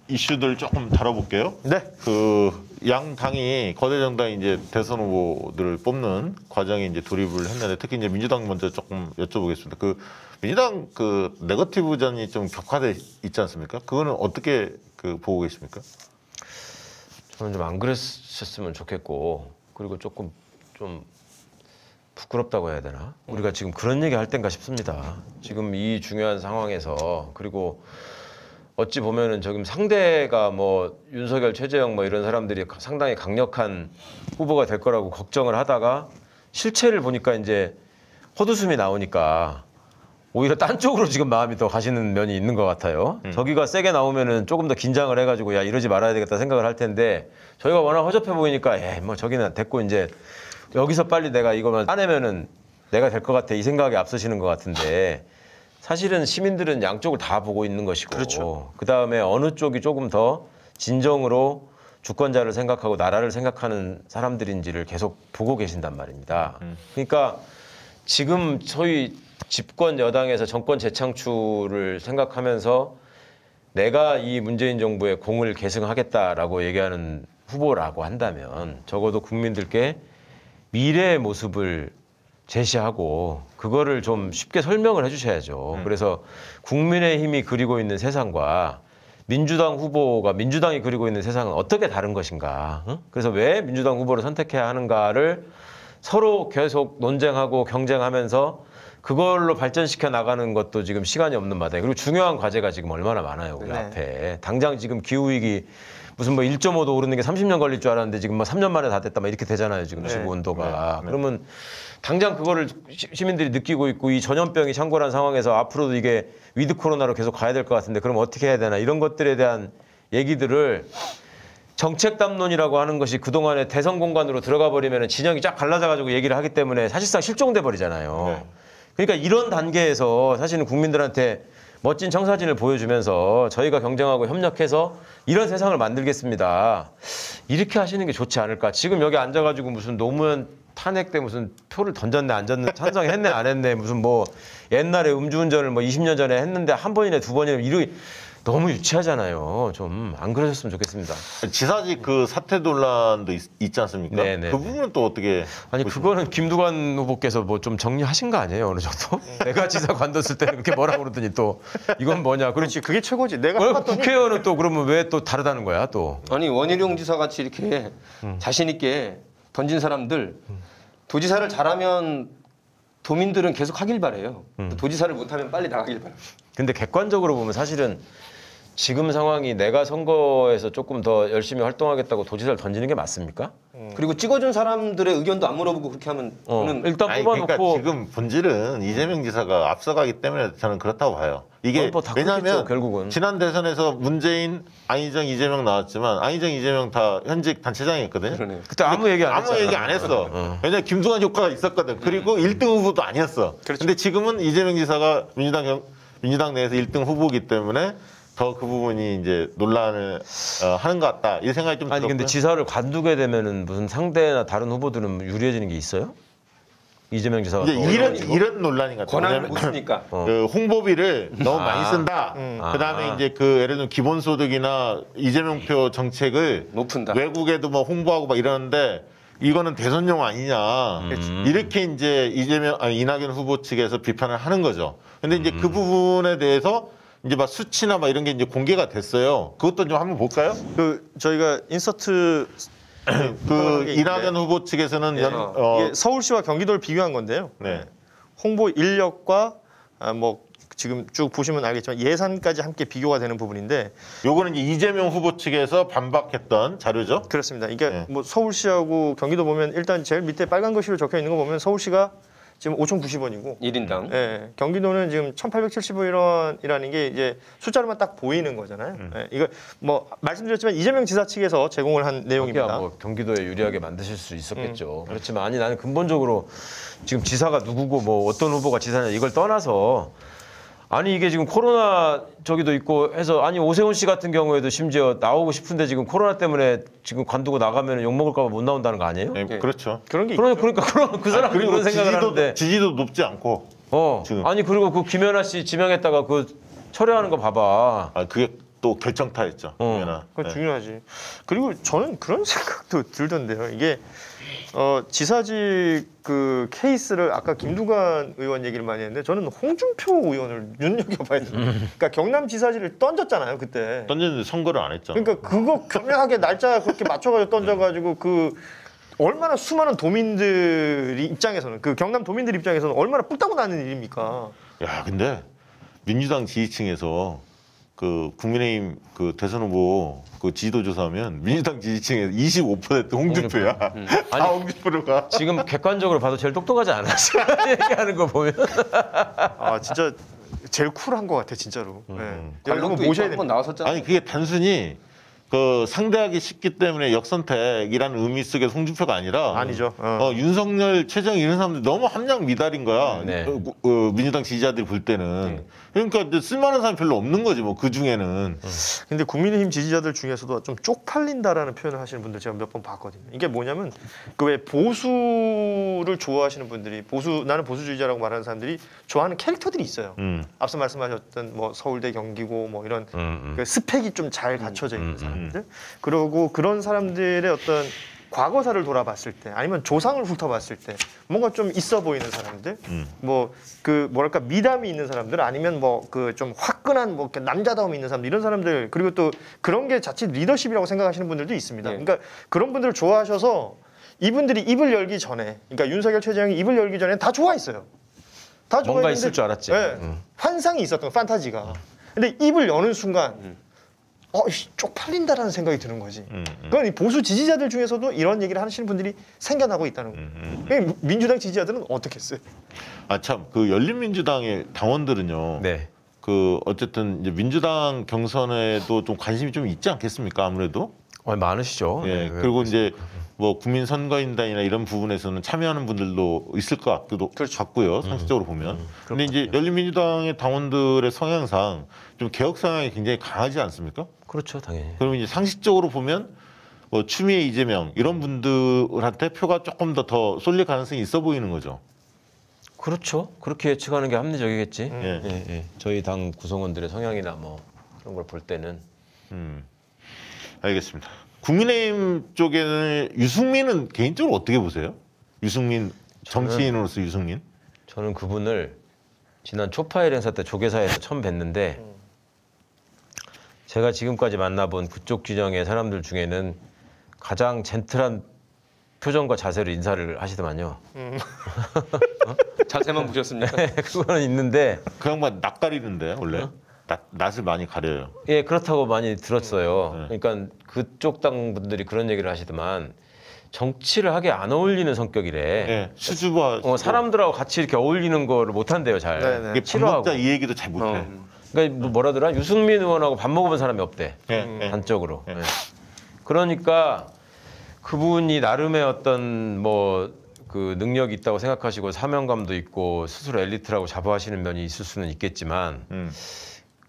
이슈들 조금 다뤄볼게요. 네. 그 양 당이 거대 정당이 이제 대선 후보들을 뽑는 과정에 이제 돌입을 했는데 특히 이제 민주당 먼저 조금 여쭤보겠습니다. 그 민주당 그 네거티브전이 좀 격화돼 있지 않습니까? 그거는 어떻게 그 보고 계십니까? 저는 좀 안 그랬었으면 좋겠고 그리고 조금 좀 부끄럽다고 해야 되나? 우리가 지금 그런 얘기 할 땐가 싶습니다. 지금 이 중요한 상황에서 그리고 어찌 보면은 지금 상대가 뭐 윤석열, 최재형 뭐 이런 사람들이 상당히 강력한 후보가 될 거라고 걱정을 하다가 실체를 보니까 이제 헛웃음이 나오니까 오히려 딴 쪽으로 지금 마음이 더 가시는 면이 있는 것 같아요. 저기가 세게 나오면은 조금 더 긴장을 해가지고 야 이러지 말아야 되겠다 생각을 할 텐데 저희가 워낙 허접해 보이니까 뭐 저기는 됐고 이제 여기서 빨리 내가 이거만 따내면은 내가 될 것 같아 이 생각이 앞서시는 것 같은데 사실은 시민들은 양쪽을 다 보고 있는 것이고 그렇죠. 그다음에 어느 쪽이 조금 더 진정으로 주권자를 생각하고 나라를 생각하는 사람들인지를 계속 보고 계신단 말입니다. 그러니까 지금 저희 집권 여당에서 정권 재창출을 생각하면서 내가 이 문재인 정부의 공을 계승하겠다라고 얘기하는 후보라고 한다면 적어도 국민들께 미래의 모습을 제시하고 그거를 좀 쉽게 설명을 해주셔야죠. 그래서 국민의힘이 그리고 있는 세상과 민주당 후보가 민주당이 그리고 있는 세상은 어떻게 다른 것인가. 그래서 왜 민주당 후보를 선택해야 하는가를 서로 계속 논쟁하고 경쟁하면서 그걸로 발전시켜 나가는 것도 지금 시간이 없는 마당에 그리고 중요한 과제가 지금 얼마나 많아요. 우리 네. 앞에. 당장 지금 기후위기 무슨 뭐 1.5도 오르는 게 30년 걸릴 줄 알았는데 지금 뭐 3년 만에 다 됐다 막 이렇게 되잖아요. 지금 지구 온도가. 그러면 당장 그거를 시민들이 느끼고 있고 이 전염병이 창궐한 상황에서 앞으로도 이게 위드 코로나로 계속 가야 될 것 같은데 그럼 어떻게 해야 되나 이런 것들에 대한 얘기들을 정책 담론이라고 하는 것이 그동안에 대선 공간으로 들어가 버리면 진영이 쫙 갈라져 가지고 얘기를 하기 때문에 사실상 실종돼 버리잖아요. 네. 그러니까 이런 단계에서 사실은 국민들한테 멋진 청사진을 보여주면서 저희가 경쟁하고 협력해서 이런 세상을 만들겠습니다. 이렇게 하시는 게 좋지 않을까. 지금 여기 앉아가지고 무슨 노무현 탄핵 때 무슨 표를 던졌네 안 던졌네 찬성했네 안 했네 무슨 뭐 옛날에 음주운전을 뭐 20년 전에 했는데 한 번이나 두 번이나 이러 너무 유치하잖아요. 좀 안 그러셨으면 좋겠습니다. 지사직 그 사퇴 논란도 있지 않습니까? 네네. 그 부분은 또 어떻게 아니 보십니까? 그거는 김두관 후보께서 뭐 좀 정리하신 거 아니에요 어느 정도? 내가 지사 관뒀을 때는 그렇게 뭐라 그러더니 또 이건 뭐냐? 그렇지. 그게 최고지. 내가 왜 해봤더니 국회의원은 또 그러면 왜 또 다르다는 거야 또? 아니 원희룡 지사 같이 이렇게 자신 있게 던진 사람들 도지사를 잘하면 도민들은 계속 하길 바래요. 도지사를 못하면 빨리 나가길 바래요. 근데 객관적으로 보면 사실은 지금 상황이 내가 선거에서 조금 더 열심히 활동하겠다고 도지사를 던지는 게 맞습니까? 그리고 찍어준 사람들의 의견도 안 물어보고 그렇게 하면 저는 일단 아니, 뽑아놓고 그러니까 지금 본질은 이재명 지사가 앞서가기 때문에 저는 그렇다고 봐요. 이게 뭐다 왜냐하면 그렇겠죠, 결국은. 지난 대선에서 문재인, 안희정, 이재명 나왔지만 안희정, 이재명 다 현직 단체장이었거든요. 그러네요. 그때 아무 얘기 안 아무 했잖아. 얘기 안 했어. 왜냐면 김두관 효과가 있었거든. 그리고 1등 후보도 아니었어. 근데 지금은 이재명 지사가 민주당 내에서 1등 후보이기 때문에 더 그 부분이 이제 논란을 하는 것 같다. 이 생각이 좀 아니 들었고요. 근데 지사를 관두게 되면은 무슨 상대나 다른 후보들은 유리해지는 게 있어요? 이재명 지사가 이제 또 이런 논란인 것 같아요. 권한을 왜냐면 못 쓰니까. 그 홍보비를 너무 많이 쓴다. 그다음에 이제 그 예를 들면 기본소득이나 이재명표 정책을 못 푼다. 외국에도 뭐 홍보하고 막 이러는데 이거는 대선용 아니냐. 이렇게 이제 이낙연 후보 측에서 비판을 하는 거죠. 근데 이제 그 부분에 대해서 이제 막 수치나 막 이런 게 이제 공개가 됐어요. 그것도 좀 한번 볼까요? 그 저희가 인서트 그 이낙연 후보 측에서는 이게 서울시와 경기도를 비교한 건데요. 네. 홍보 인력과 뭐 지금 쭉 보시면 알겠지만 예산까지 함께 비교가 되는 부분인데 요거는 이제 이재명 후보 측에서 반박했던 자료죠. 그렇습니다. 이게 네. 뭐 서울시하고 경기도 보면 일단 제일 밑에 빨간 글씨로 적혀 있는 거 보면 서울시가 지금 5,090원이고 1인당. 예, 경기도는 지금 1,875원이라는 게 이제 숫자로만 딱 보이는 거잖아요. 예, 이거 뭐 말씀드렸지만 이재명 지사 측에서 제공을 한 내용입니다. 거기야 뭐 경기도에 유리하게 만드실 수 있었겠죠. 그렇지만 아니 나는 근본적으로 지금 지사가 누구고 뭐 어떤 후보가 지사냐 이걸 떠나서 아니 이게 지금 코로나 저기도 있고 해서 아니 오세훈 씨 같은 경우에도 심지어 나오고 싶은데 지금 코로나 때문에 지금 관두고 나가면 욕 먹을까 봐 못 나온다는 거 아니에요? 예, 그렇죠. 그런 게 그러니까 그 사람 그리고 그런 생각을 하는데 지지도 높지 않고. 지금. 아니 그리고 그 김연아 씨 지명했다가 그 철회하는 거 봐봐. 아 그게 또 결정타였죠. 김연아. 그거 예. 중요하지. 그리고 저는 그런 생각도 들던데요. 이게 지사직 그 케이스를 아까 김두관 의원 얘기를 많이 했는데 저는 홍준표 의원을 눈여겨봐야 돼요. 그러니까 경남지사직을 던졌잖아요 그때. 던졌는데 선거를 안 했죠. 그러니까 그거 교묘하게 날짜 그렇게 맞춰가지고 던져가지고 그 얼마나 수많은 도민들이 입장에서는 그 경남 도민들 입장에서는 얼마나 뿔따고 나는 일입니까? 야 근데 민주당 지지층에서 그 국민의힘 그 대선 후보 그 지지도 조사하면 민주당 지지층에서 25% 홍준표야. 아니, 홍준표가. 지금 객관적으로 봐도 제일 똑똑하지 않았어. 얘기하는 거 보면. 아 진짜 제일 쿨한 것 같아 진짜로. 네. 이런 거 관록도 모셔야 한번 됩니다. 나왔었잖아요. 아니 그게 단순히 그 상대하기 쉽기 때문에 역선택이라는 의미 속의 홍준표가 아니라 아니죠. 윤석열, 최정 이런 사람들 너무 함량 미달인 거야. 네. 민주당 지지자들이 볼 때는. 그러니까 이제 쓸만한 사람 별로 없는 거지 뭐 그 중에는. 근데 국민의힘 지지자들 중에서도 좀 쪽팔린다라는 표현을 하시는 분들 제가 몇 번 봤거든요. 이게 뭐냐면 그 왜 보수를 좋아하시는 분들이 나는 보수주의자라고 말하는 사람들이 좋아하는 캐릭터들이 있어요. 앞서 말씀하셨던 뭐 서울대 경기고 뭐 이런 그 스펙이 좀 잘 갖춰져 있는 사람들. 그리고 그런 사람들의 어떤 과거사를 돌아봤을 때 아니면 조상을 훑어봤을 때 뭔가 좀 있어 보이는 사람들, 뭐 그 뭐랄까 미담이 있는 사람들 아니면 뭐 그 좀 화끈한 뭐 이렇게 남자다움이 있는 사람들 이런 사람들 그리고 또 그런 게 자칫 리더십이라고 생각하시는 분들도 있습니다. 그러니까 그런 분들을 좋아하셔서 이분들이 입을 열기 전에, 그러니까 윤석열, 최재형이 입을 열기 전에 다 좋아했어요. 다 좋아했는데 뭔가 있을 줄 알았지. 네, 환상이 있었던 판타지가. 근데 입을 여는 순간 쪽팔린다라는 생각이 드는 거지. 그건 이 보수 지지자들 중에서도 이런 얘기를 하시는 분들이 생겨나고 있다는 거예요. 그러니까 민주당 지지자들은 어떻게 했어요? 아 참 그 열린민주당의 당원들은요. 네. 그 어쨌든 이제 민주당 경선에도 좀 관심이 좀 있지 않겠습니까? 아무래도. 많으시죠. 예. 네, 그리고 이제 뭐 국민선거인단이나 이런 부분에서는 참여하는 분들도 있을 것 같기도 같고요. 상식적으로 보면. 근데 이제 열린민주당의 당원들의 성향상 좀 개혁 성향이 굉장히 강하지 않습니까? 그렇죠, 당연히. 그러면 이제 상식적으로 보면 뭐 추미애, 이재명 이런 분들한테 표가 조금 더 쏠릴 가능성이 있어 보이는 거죠. 그렇죠. 그렇게 예측하는 게 합리적이겠지. 예. 저희 당 구성원들의 성향이나 뭐 그런 걸 볼 때는 알겠습니다. 국민의힘 쪽에는 유승민은 개인적으로 어떻게 보세요? 유승민 정치인으로서 유승민? 저는 그분을 지난 초파일 행사 때 조계사에서 처음 뵀는데 제가 지금까지 만나본 그쪽 진영의 사람들 중에는 가장 젠틀한 표정과 자세로 인사를 하시더만요. 자세만 보셨습니까? 그거는 있는데 그 양반 낯 가리는데 원래 낯을 많이 가려요. 예 그렇다고 많이 들었어요. 그러니까 그쪽 당 분들이 그런 얘기를 하시더만 정치를 하게 안 어울리는 성격이래. 예, 수줍어. 사람들하고 같이 이렇게 어울리는 거를 못 한대요 잘. 네네. 이게 밥 싫어하고. 먹자 이 얘기도 잘 못해. 그러니까 뭐라더라 유승민 의원하고 밥 먹어본 사람이 없대. 예. 단적으로. 예. 그러니까 그분이 나름의 어떤 뭐 그 능력이 있다고 생각하시고 사명감도 있고 스스로 엘리트라고 자부하시는 면이 있을 수는 있겠지만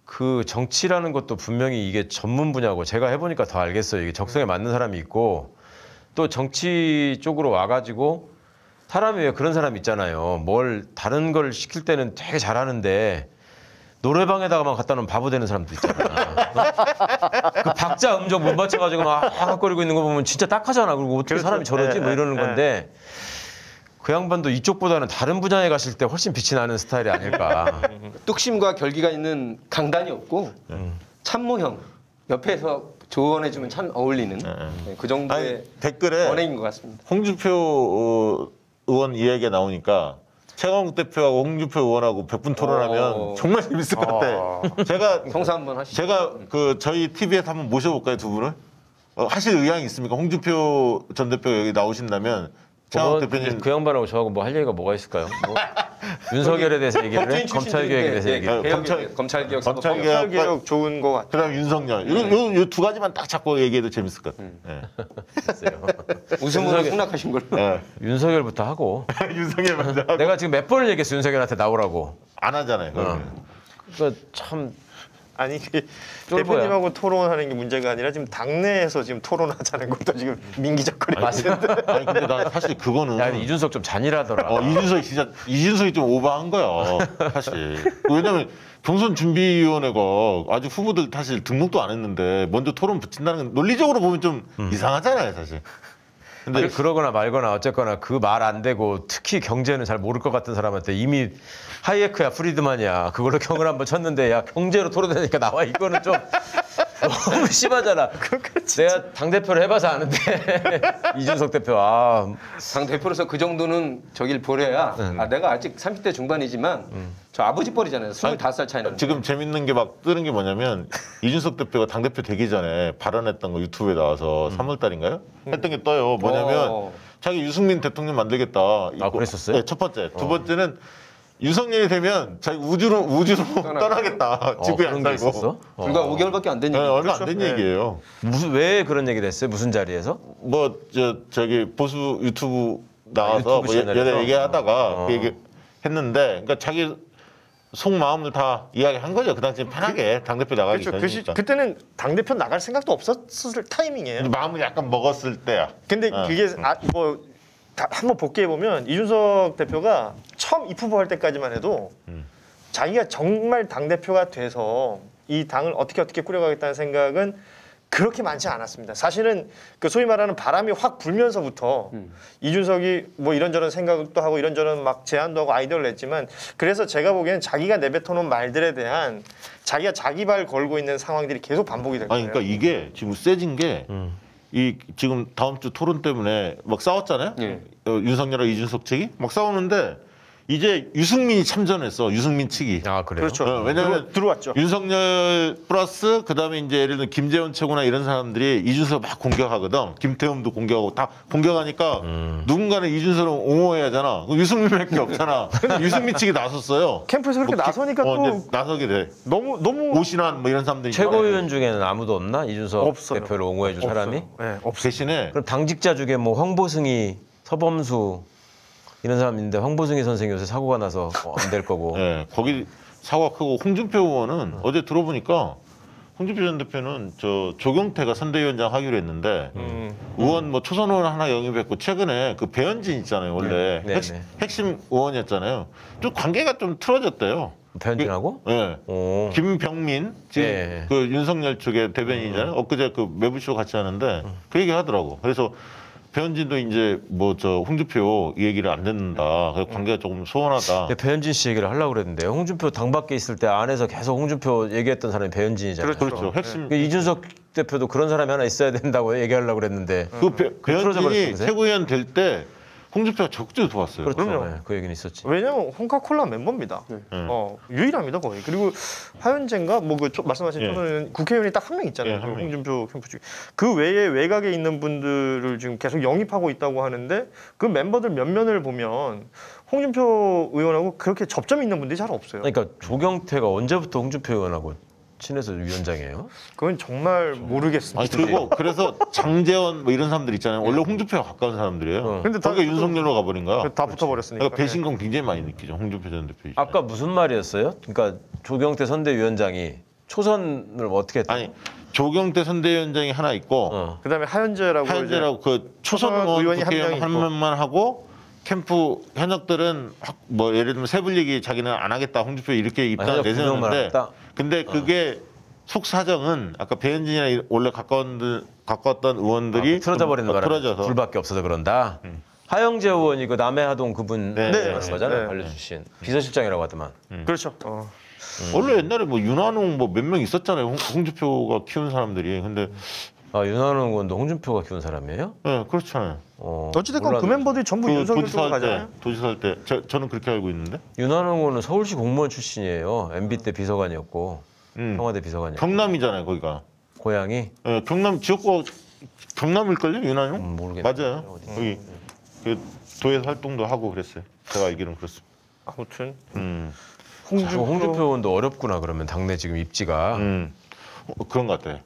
그 정치라는 것도 분명히 이게 전문 분야고 제가 해보니까 더 알겠어요. 이게 적성에 맞는 사람이 있고 또 정치 쪽으로 와가지고 사람이 왜 그런 사람 있잖아요. 뭘 다른 걸 시킬 때는 되게 잘하는데 노래방에다가만 갖다 놓으면 바보 되는 사람도 있잖아. 그 박자 음정 못 맞춰가지고 막 하악거리고 있는 거 보면 진짜 딱하잖아. 그리고 어떻게 사람이 저러지? 뭐 이러는 건데 그 양반도 이쪽보다는 다른 분야에 갔을 때 훨씬 빛이 나는 스타일이 아닐까. 뚝심과 결기가 있는 강단이 없고 참모형 옆에서 조언해주면 참 어울리는 그 정도의 아니, 댓글에 언행인 것 같습니다. 홍준표 의원 이야기가 나오니까 최강욱 대표하고 홍준표 의원하고 100분 토론하면 정말 재밌을 것 같아. 성사 한번 하시죠. 제가 그 저희 TV에서 한번 모셔볼까요 두 분을? 하실 의향이 있습니까? 홍준표 전 대표 여기 나오신다면 최강욱 대표님 그 양반하고 저하고 뭐 할 얘기가 뭐가 있을까요? 뭐 윤석열에 대해서 얘기를 해? 법조인 검찰 출신들인데, 개혁에 대해서 예, 얘기를 해? 검찰개혁, 검찰개혁, 사법개혁. 개혁 좋은 거 같아요. 그다음 윤석열 요 두 가지만 딱 잡고 얘기해도 재밌을 것 같아요. 글쎄요. 웃음으로 승낙하신 걸로. 예. 윤석열부터 하고 윤석열 먼저 하고 내가 지금 몇 번을 얘기했어 윤석열한테 나오라고. 안 하잖아요. 그거는. 그러니까 참 아니 그 쫄보야. 대표님하고 토론하는 게 문제가 아니라 지금 당내에서 지금 토론하자는 것도 지금 민기적거리고 있는데. 아니 근데 나 사실 그거는 야, 근데 이준석 좀 잔인하더라. 이준석이 좀 오버한 거야 사실. 왜냐면 경선 준비위원회가 아직 후보들 사실 등록도 안 했는데 먼저 토론 붙인다는 건 논리적으로 보면 좀 이상하잖아요 사실. 근데 아니, 그러거나 말거나 어쨌거나 그 말 안 되고 특히 경제는 잘 모를 것 같은 사람한테 이미 하이에크야 프리드만이야 그걸로 경을 한번 쳤는데 야 경제로 토론되니까 나와 이거는 좀 너무 심하잖아. 내가 당대표를 해봐서 아는데 이준석 대표 당 대표로서 그 정도는 저길 보려야 내가 아직 30대 중반이지만 저 아버지 뻘이잖아요. 25살 차이 나는. 지금 재밌는 게 막 뜨는 게 뭐냐면 이준석 대표가 당대표 되기 전에 발언했던 거 유튜브에 나와서 3월 달인가요? 했던 게 떠요. 뭐냐면 자기 유승민 대통령 만들겠다. 그랬었어요? 네, 첫 번째. 두 번째는 윤석열이 되면 자기 우주로 떠나겠다. 지구에 안 그런 게 살고. 있었어? 불과 5개월밖에 안 된 네, 얘기. 얼마 안 된 얘기예요. 왜 그런 얘기를 했어요? 무슨 자리에서? 뭐 저기 보수 유튜브 나와서 유튜브 뭐 채널에서? 여러 얘기하다가 그 얘기 했는데, 그러니까 자기 속마음을 다 이야기한 거죠. 그 당시 편하게 당대표 나가기 그렇죠. 전이니까. 그때는 당 대표 나갈 생각도 없었을 타이밍이에요. 마음을 약간 먹었을 때야. 근데 그게 한번 복귀해 보면 이준석 대표가 처음 입후보할 때까지만 해도 자기가 정말 당 대표가 돼서 이 당을 어떻게 꾸려가겠다는 생각은 그렇게 많지 않았습니다. 사실은 그 소위 말하는 바람이 확 불면서부터 이준석이 뭐 이런저런 생각도 하고 이런저런 막 제안도 하고 아이디어를 냈지만, 그래서 제가 보기에는 자기가 내뱉어놓은 말들에 대한 자기가 자기 발 걸고 있는 상황들이 계속 반복이 될 거예요. 아니 그러니까 이게 지금 세진 게 이 지금 다음 주 토론 때문에 막 싸웠잖아요. 예. 윤석열과 이준석 측이 막 싸우는데 이제 유승민이 참전했어. 유승민 측이. 아 그래요? 그렇죠. 왜냐하면 들어왔죠. 윤석열 플러스 그다음에 이제 예를 들면 김재원 최고나 이런 사람들이 이준석 막 공격하거든. 김태흠도 공격하고 다 공격하니까 누군가는 이준석을 옹호해야 하잖아. 유승민밖에 없잖아. 근데 유승민 측이 나섰어요. 캠프에서 그렇게 나서니까 또 이제 나서게 돼. 너무 오신환 뭐 이런 사람들이 최고위원 중에는 아무도 없나? 이준석 없어요. 대표를 옹호해줄 사람이? 네, 대신에 그럼 당직자 중에 뭐 황보승이, 서범수 이런 사람 있는데 황보승이 선생이 요새 사고가 나서 안 될 거고. 예, 거기 사고가 크고 홍준표 의원은 어제 들어보니까 홍준표 전 대표는 저 조경태가 선대위원장 하기로 했는데 의원 뭐 초선 의원 하나 영입했고 최근에 그 배현진 있잖아요. 원래 네, 핵심 의원이었잖아요. 좀 관계가 좀 틀어졌대요. 배현진하고? 예. 오. 김병민 지금 예. 그 윤석열 쪽의 대변인이잖아요. 엊그제 그 매부쇼 같이 하는데 그 얘기 하더라고. 그래서 배현진도 이제 뭐 저 홍준표 이 얘기를 안 듣는다. 그래서 관계가 조금 소원하다. 근데 배현진 씨 얘기를 하려고 그랬는데 홍준표 당 밖에 있을 때 안에서 계속 홍준표 얘기했던 사람이 배현진이잖아요. 그렇죠. 핵심 그 이준석 대표도 그런 사람이 하나 있어야 된다고 얘기하려고 그랬는데 그 틀어져 배현진이 버렸어, 최고위원 될 때 홍준표가 적극적으로 도왔어요. 그렇죠. 그럼요. 네, 그 얘기는 있었지. 왜냐면 홍카콜라 멤버입니다. 유일합니다 거의. 그리고 하현재인가 뭐 그 말씀하신 예. 초선은 국회의원이 딱 한 명 있잖아요. 예, 한 명. 홍준표 캠프 중에. 그 외에 외곽에 있는 분들을 지금 계속 영입하고 있다고 하는데 그 멤버들 몇 면을 보면 홍준표 의원하고 그렇게 접점이 있는 분들이 잘 없어요. 그러니까 조경태가 언제부터 홍준표 의원하고 친해서 위원장이에요? 그건 정말 모르겠습니다. 아니 그리고 그래서 장재원 뭐 이런 사람들 있잖아요. 원래 홍준표와 가까운 사람들이에요. 근데 다- 거기가 윤석열로 가버린 거야. 다 붙어버렸으니까. 그러니까 배신감 굉장히 많이 느끼죠. 홍준표 전 대표. 아까 무슨 말이었어요? 그러니까 조경태 선대위원장이 초선을 어떻게 했다? 아니 조경태 선대위원장이 하나 있고 그다음에 하현재라고 하현재라고 그 초선 초선 의원 의원이 한 국회의원 명 한 있고. 명만 하고 캠프 현역들은 뭐 예를 들면 세불리기 자기는 안 하겠다 홍준표 이렇게 입장을 현역 두 명만 내세웠는데 하겠다? 근데 그게 속 사정은 아까 배현진이나 원래 가까웠던 의원들이 틀어져 버리는 좀 바람에 틀어져서 둘밖에 없어서 그런다. 하영재 의원이 그 남해하동 그분 네, 말씀하신 거잖아요. 네. 관료 출신 비서실장이라고 하더만. 그렇죠. 원래 옛날에 뭐 윤한홍 뭐 몇 명 있었잖아요. 홍준표가 키운 사람들이. 근데 아 윤한홍 의원도 홍준표가 키운 사람이에요? 네, 그렇잖아요. 어찌됐건 그 몰랐네. 멤버들이 전부 윤석열 쪽으로 가잖아요. 도지사 할 때 저는 그렇게 알고 있는데. 윤한홍 의원은 서울시 공무원 출신이에요. MB 때 비서관이었고 청와대 비서관이었고. 경남이잖아요, 거기가. 고향이 네, 경남 지역구 경남일걸요, 윤한홍? 모르겠네. 맞아요. 어디. 여기 그 도에서 활동도 하고 그랬어요. 제가 알기로는 그렇습니다. 아무튼 홍준표 의원도 어렵구나 그러면 당내 지금 입지가 그런 것 같아요.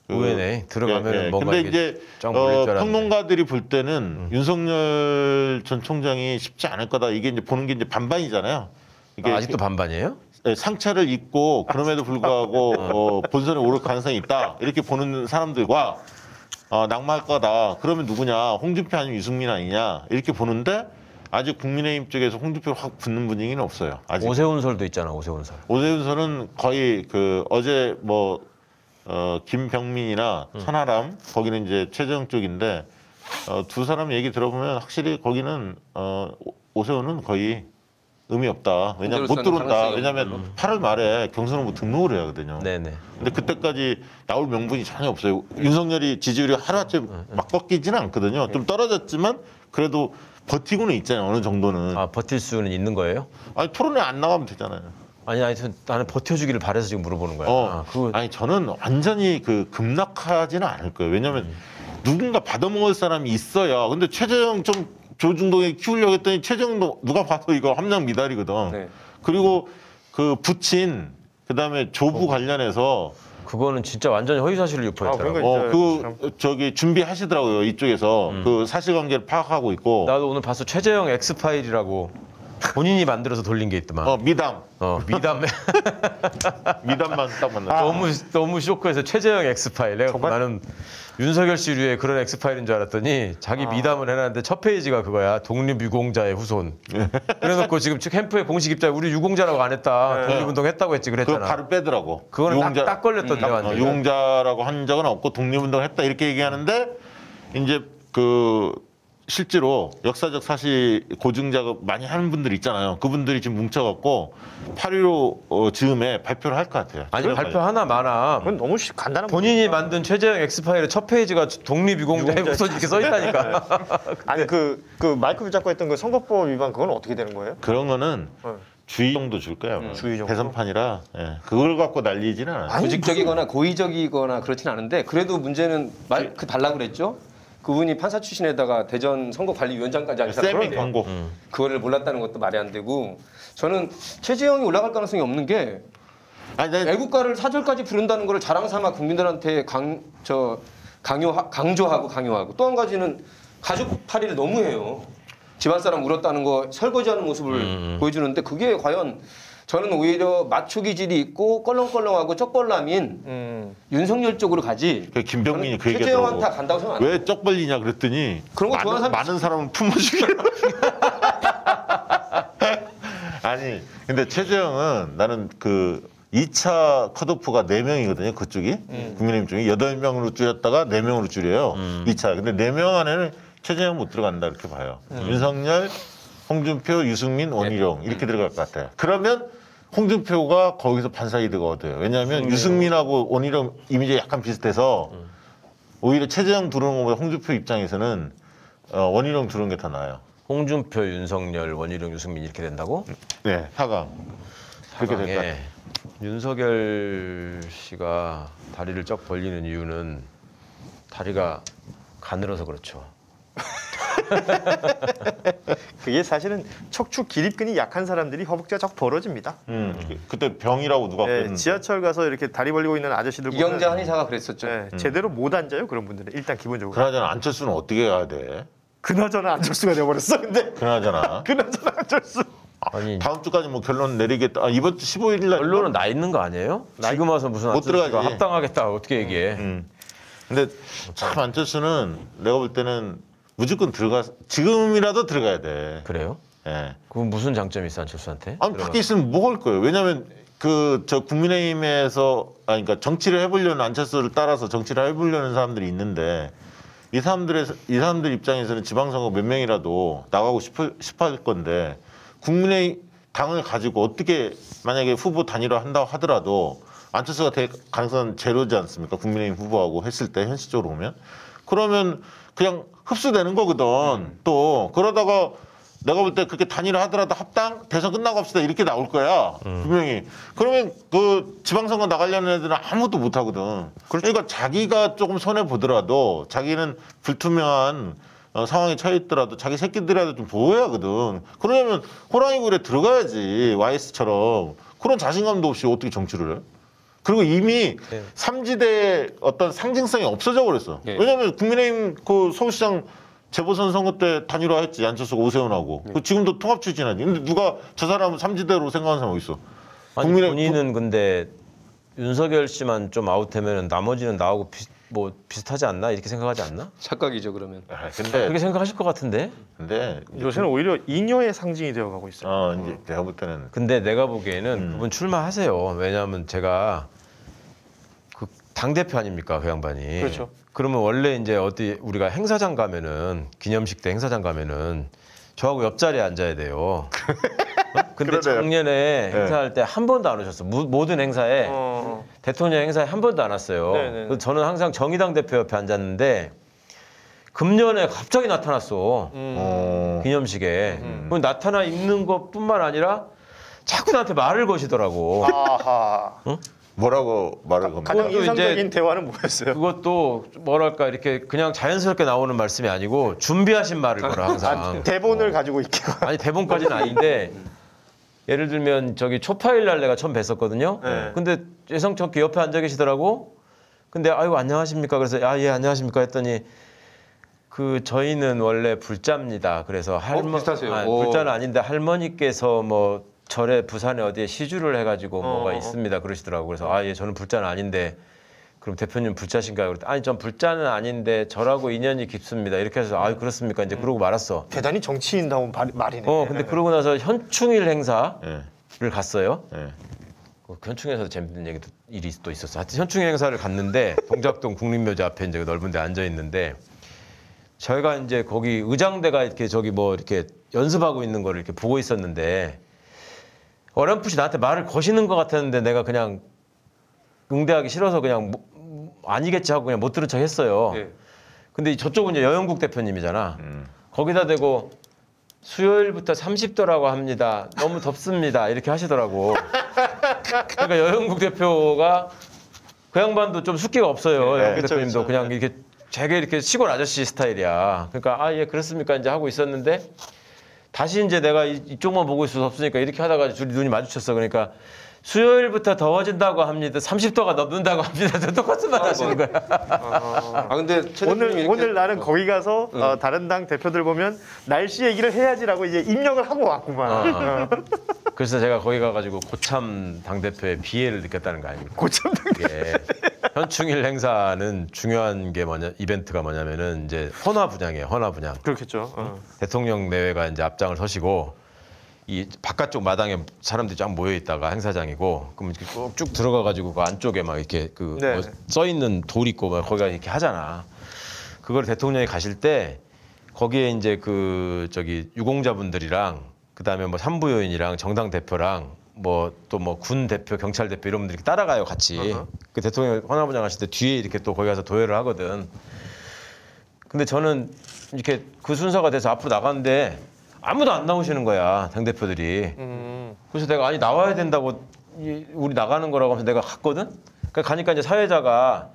의외네. 들어가면 뭔가 근데 이게 이제 짱 몰릴 줄 알았는데. 평론가들이 볼 때는 윤석열 전 총장이 쉽지 않을 거다. 이게 이제 보는 게 이제 반반이잖아요. 이게 아직도 반반이에요? 상처를 입고 그럼에도 불구하고 본선에 오를 가능성이 있다. 이렇게 보는 사람들과 낙마할 거다. 그러면 누구냐? 홍준표 아니면 유승민 아니냐? 이렇게 보는데 아직 국민의힘 쪽에서 홍준표를 확 붙는 분위기는 없어요. 아직. 오세훈설도 있잖아. 오세훈설. 오세훈설은 거의 그 어제 뭐 김병민이나 천하람 거기는 이제 최재형 쪽인데 두 사람 얘기 들어보면 확실히 거기는 오세훈은 거의 의미 없다. 왜냐면 못 들어온다. 왜냐면 8월 말에 경선 후보 등록을 해야 하거든요. 네네. 근데 그때까지 나올 명분이 전혀 없어요. 윤석열이 지지율이 하루아침에 막 꺾이지는 않거든요. 좀 떨어졌지만 그래도 버티고는 있잖아요. 어느 정도는. 아 버틸 수는 있는 거예요? 아니 토론회 안 나가면 되잖아요. 아니 나는 버텨주기를 바래서 지금 물어보는 거야. 아니 저는 완전히 그 급락하지는 않을 거예요. 왜냐하면 누군가 받아먹을 사람이 있어야. 근데 최재형 좀 조중동에 키우려고 했더니 최재형도 누가 봐도 이거 함량 미달이거든. 네. 그리고 그 부친 그다음에 조부 관련해서 그거는 진짜 완전히 허위사실을 유포했더라고. 그러니까 저기 준비하시더라고요. 이쪽에서 그 사실관계를 파악하고 있고. 나도 오늘 봤어. 최재형 엑스파일이라고 본인이 만들어서 돌린 게 있더만. 미담. 미담. 미담만 딱 만났어. 너무 쇼크해서 최재형 엑스파일. 내가 나는 윤석열 씨류의 그런 엑스파일인 줄 알았더니 자기 미담을 해놨는데 첫 페이지가 그거야. 독립유공자의 후손. 그래놓고 지금 캠프의 공식 입장에 우리 유공자라고 안 했다. 독립운동 했다고 했지 그거 그랬잖아. 바로 빼더라고. 그거는 딱 걸렸던데 완전. 유공자라고 한 적은 없고 독립운동을 했다 이렇게 얘기하는데 이제 그 실제로 역사적 사실 고증작업 많이 하는 분들 있잖아요. 그분들이 지금 뭉쳐갖고 8.15 즈음에 발표를 할 것 같아요. 아니 발표 하나 많아. 그건 너무 간단한 본인이 만든 최재형 엑스파일의 첫 페이지가 독립유공자의 후손 이렇게 써 있다니까. 아니 그 마이크 붙잡고 했던 그 선거법 위반 그건 어떻게 되는 거예요? 그런 거는 주의 정도 줄 거야. 주의 정도? 대선판이라 그걸 갖고 난리지는 않아요. 조직적이거나 고의적이거나 그렇진 않은데 그래도 문제는 그 달라고 그랬죠. 그분이 판사 출신에다가 대전 선거관리위원장까지 하셨다. 세미 광고. 그거를 몰랐다는 것도 말이 안 되고 저는 최재형이 올라갈 가능성이 없는 게 애국가를 사절까지 부른다는 걸 자랑삼아 국민들한테 강조하고 또 한 가지는 가족 탈의를 너무 해요. 집안 사람 울었다는 거 설거지하는 모습을 보여주는데 그게 과연 저는 오히려 마초 기질이 있고 껄렁껄렁하고 쩍벌남인 윤석열 쪽으로 가지. 그 김병민이 그 최재형한테 얘기하더라고. 간다고 생각 안 해요. 왜 쩍벌리냐 그랬더니 그런 거 좋아하는 사람 많은 사람을 품어주기로. 아니 근데 최재형은 나는 그 2차 컷오프가 4명이거든요. 그쪽이 국민의힘 쪽이 8명으로 줄였다가 4명으로 줄여요. 2차. 근데 4명 안에는 최재형 못 들어간다 이렇게 봐요. 윤석열, 홍준표, 유승민, 원희룡 이렇게 들어갈 것 같아요. 그러면 홍준표가 거기서 반사이드가 얻어요. 왜냐하면 유승민하고 원희룡 이미지가 약간 비슷해서 오히려 최재형 들어오는 것보다 홍준표 입장에서는 원희룡 들어오는 게 더 나아요. 홍준표, 윤석열, 원희룡, 유승민 이렇게 된다고? 네, 4강. 그렇게 될 것 같아요. 윤석열 씨가 다리를 쩍 벌리는 이유는 다리가 가늘어서 그렇죠. 그게 사실은 척추 기립근이 약한 사람들이 허벅지가 자꾸 벌어집니다. 그때 병이라고 누가 그랬는데. 지하철 가서 이렇게 다리 벌리고 있는 아저씨들 이경재 한의사가 그랬었죠. 제대로 못 앉아요 그런 분들은 일단 기본적으로. 그나저나 안철수는 어떻게 가야 돼? 그나저나 안철수가 돼버렸어. 근데 그나저나 그나저나 안철수. 아니 다음 주까지 뭐 결론 내리겠다. 이번 주 15일 날 결론은 나 있는 거 아니에요? 지금 와서 무슨 못 안철수가 들어가지. 합당하겠다 어떻게 얘기해? 근데 참 안철수는 내가 볼 때는 무조건 지금이라도 들어가야 돼. 그래요? 예. 그건 무슨 장점이 있어 안철수한테? 아니 밖에 있으면 뭐 할 거예요. 왜냐하면 저 국민의힘에서 그러니까 정치를 해보려는 안철수를 따라서 정치를 해보려는 사람들이 있는데 이 사람들 입장에서는 지방선거 몇 명이라도 나가고 싶을 건데 국민의힘 당을 가지고 어떻게 만약에 후보 단일화 한다고 하더라도 안철수가 될 가능성은 제로지 않습니까? 국민의힘 후보하고 했을 때 현실적으로 보면 그러면 그냥 흡수되는 거거든. 또 그러다가 내가 볼 때 그렇게 단일화 하더라도 합당 대선 끝나고 합시다 이렇게 나올 거야 분명히. 그러면 그 지방선거 나가려는 애들은 아무것도 못 하거든. 그러니까 자기가 조금 손해 보더라도 자기는 불투명한 상황에 처해 있더라도 자기 새끼들이라도 좀 보호해야 하거든. 그러려면 호랑이 굴에 들어가야지. YS처럼. 그런 자신감도 없이 어떻게 정치를 해? 그리고 이미 네. 삼지대의 어떤 상징성이 없어져 버렸어. 네. 왜냐하면 국민의힘 그 서울시장 재보선 선거 때 단일화했지. 안철수가 오세훈하고. 그 지금도 통합 추진하지. 근데 누가 저 사람은 삼지대로 생각하는 사람 어디 있어? 아니 국민의- 본인은 근데 윤석열 씨만 좀 아웃되면 나머지는 나하고 비슷하지 않나 이렇게 생각하지 않나? 착각이죠 그러면. 근데 그렇게 생각하실 것 같은데. 요새는 오히려 잉여의 상징이 되어가고 있어요. 이제 내가 볼 때는 근데 내가 보기에는 그분 출마하세요. 왜냐하면 제가 그 당대표 아닙니까 그 양반이. 그렇죠. 그러면 원래 이제 어디 우리가 행사장 가면은 기념식 때 행사장 가면은 저하고 옆자리에 앉아야 돼요. 근데 그러네요. 작년에 행사할 때 한 번도 안 오셨어. 모든 행사에 대통령 행사에 한 번도 안 왔어요. 네네네. 그래서 저는 항상 정의당 대표 옆에 앉았는데 금년에 갑자기 나타났어. 기념식에. 그럼 나타나 있는 것뿐만 아니라 자꾸 나한테 말을 거시더라고. 아하. 뭐라고 말을 겁니까? 가장 그것도 인상적인 이제 대화는 뭐였어요? 그것도 뭐랄까 이렇게 그냥 자연스럽게 나오는 말씀이 아니고 준비하신 말을 걸어 항상. 대본을 가지고 있기가. 아니 대본까지는 아닌데 예를 들면 저기 초파일 날 내가 처음 뵀었거든요. 네. 근데 예성쩍게 옆에 앉아 계시더라고. 근데 아이고 안녕하십니까. 그래서 예 안녕하십니까 했더니 그 저희는 원래 불자입니다. 그래서 비슷하세요. 오. 불자는 아닌데 할머니께서 뭐 절에 부산에 어디에 시주를 해가지고 뭐가 있습니다. 그러시더라고. 그래서 예 저는 불자는 아닌데 그럼 대표님 불자신가요? 그랬더니 아니 전 불자는 아닌데 절하고 인연이 깊습니다. 이렇게 해서 그렇습니까? 이제 그러고 말았어. 대단히 정치인다운 말이네. 근데 그러고 나서 현충일 행사를 예. 갔어요. 예. 그 현충일에서 재밌는 일이 또 있었어. 하여튼 현충일 행사를 갔는데 동작동 국립묘지 앞에 이제 넓은 데 앉아 있는데 저희가 이제 거기 의장대가 이렇게 저기 뭐 이렇게 연습하고 있는 거를 이렇게 보고 있었는데 어렴풋이 나한테 말을 거시는 것 같았는데 내가 그냥 응대하기 싫어서 그냥 아니겠지 하고 그냥 못 들은 척 했어요. 예. 근데 저쪽은 이제 여영국 대표님이잖아. 거기다 대고 수요일부터 30도라고 합니다. 너무 덥습니다. 이렇게 하시더라고. 그러니까 여영국 대표가 그 양반도 좀 숫기가 없어요. 네, 여영국 그쵸, 대표님도 그쵸. 그냥 이렇게 되게 이렇게 시골 아저씨 스타일이야. 그러니까 예 그렇습니까 이제 하고 있었는데 다시 이제 내가 이쪽만 보고 있을 수 없으니까 이렇게 하다가 둘이 눈이 마주쳤어. 그러니까 수요일부터 더워진다고 합니다. 30도가 넘는다고 합니다. 똑같은 말 하시는 거야. 근데 최 대표님이 이렇게 오늘 나는 거기 가서 다른 당 대표들 보면 날씨 얘기를 해야지라고 이제 입력을 하고 왔구만. 그래서 제가 거기 가가지고 고참 당대표의 비애를 느꼈다는 거 아닙니까? 고참 당 예. 현충일 행사는 중요한 게 이벤트가 뭐냐면은 이제 헌화 분양이에요. 헌화 분양. 그렇겠죠. 대통령 내외가 이제 앞장을 서시고 이 바깥쪽 마당에 사람들이 쫙 모여 있다가 행사장이고 그럼 이렇게 쭉 들어가가지고 그 안쪽에 막 이렇게 그 네. 써 있는 돌 있고 막 거기가 이렇게 하잖아. 그걸 대통령이 가실 때 거기에 이제 그 저기 유공자분들이랑 그다음에 뭐 산부요인이랑 정당 대표랑 뭐 또 뭐 군 대표, 경찰 대표 이런 분들이 따라가요 같이. 그 대통령 헌화분양 하실 때 뒤에 이렇게 또 거기 가서 도회를 하거든. 근데 저는 이렇게 그 순서가 돼서 앞으로 나갔는데 아무도 안 나오시는 거야 당 대표들이. 그래서 내가 아니 나와야 된다고 우리 나가는 거라고 하면서 내가 갔거든. 그러니까 가니까 이제 사회자가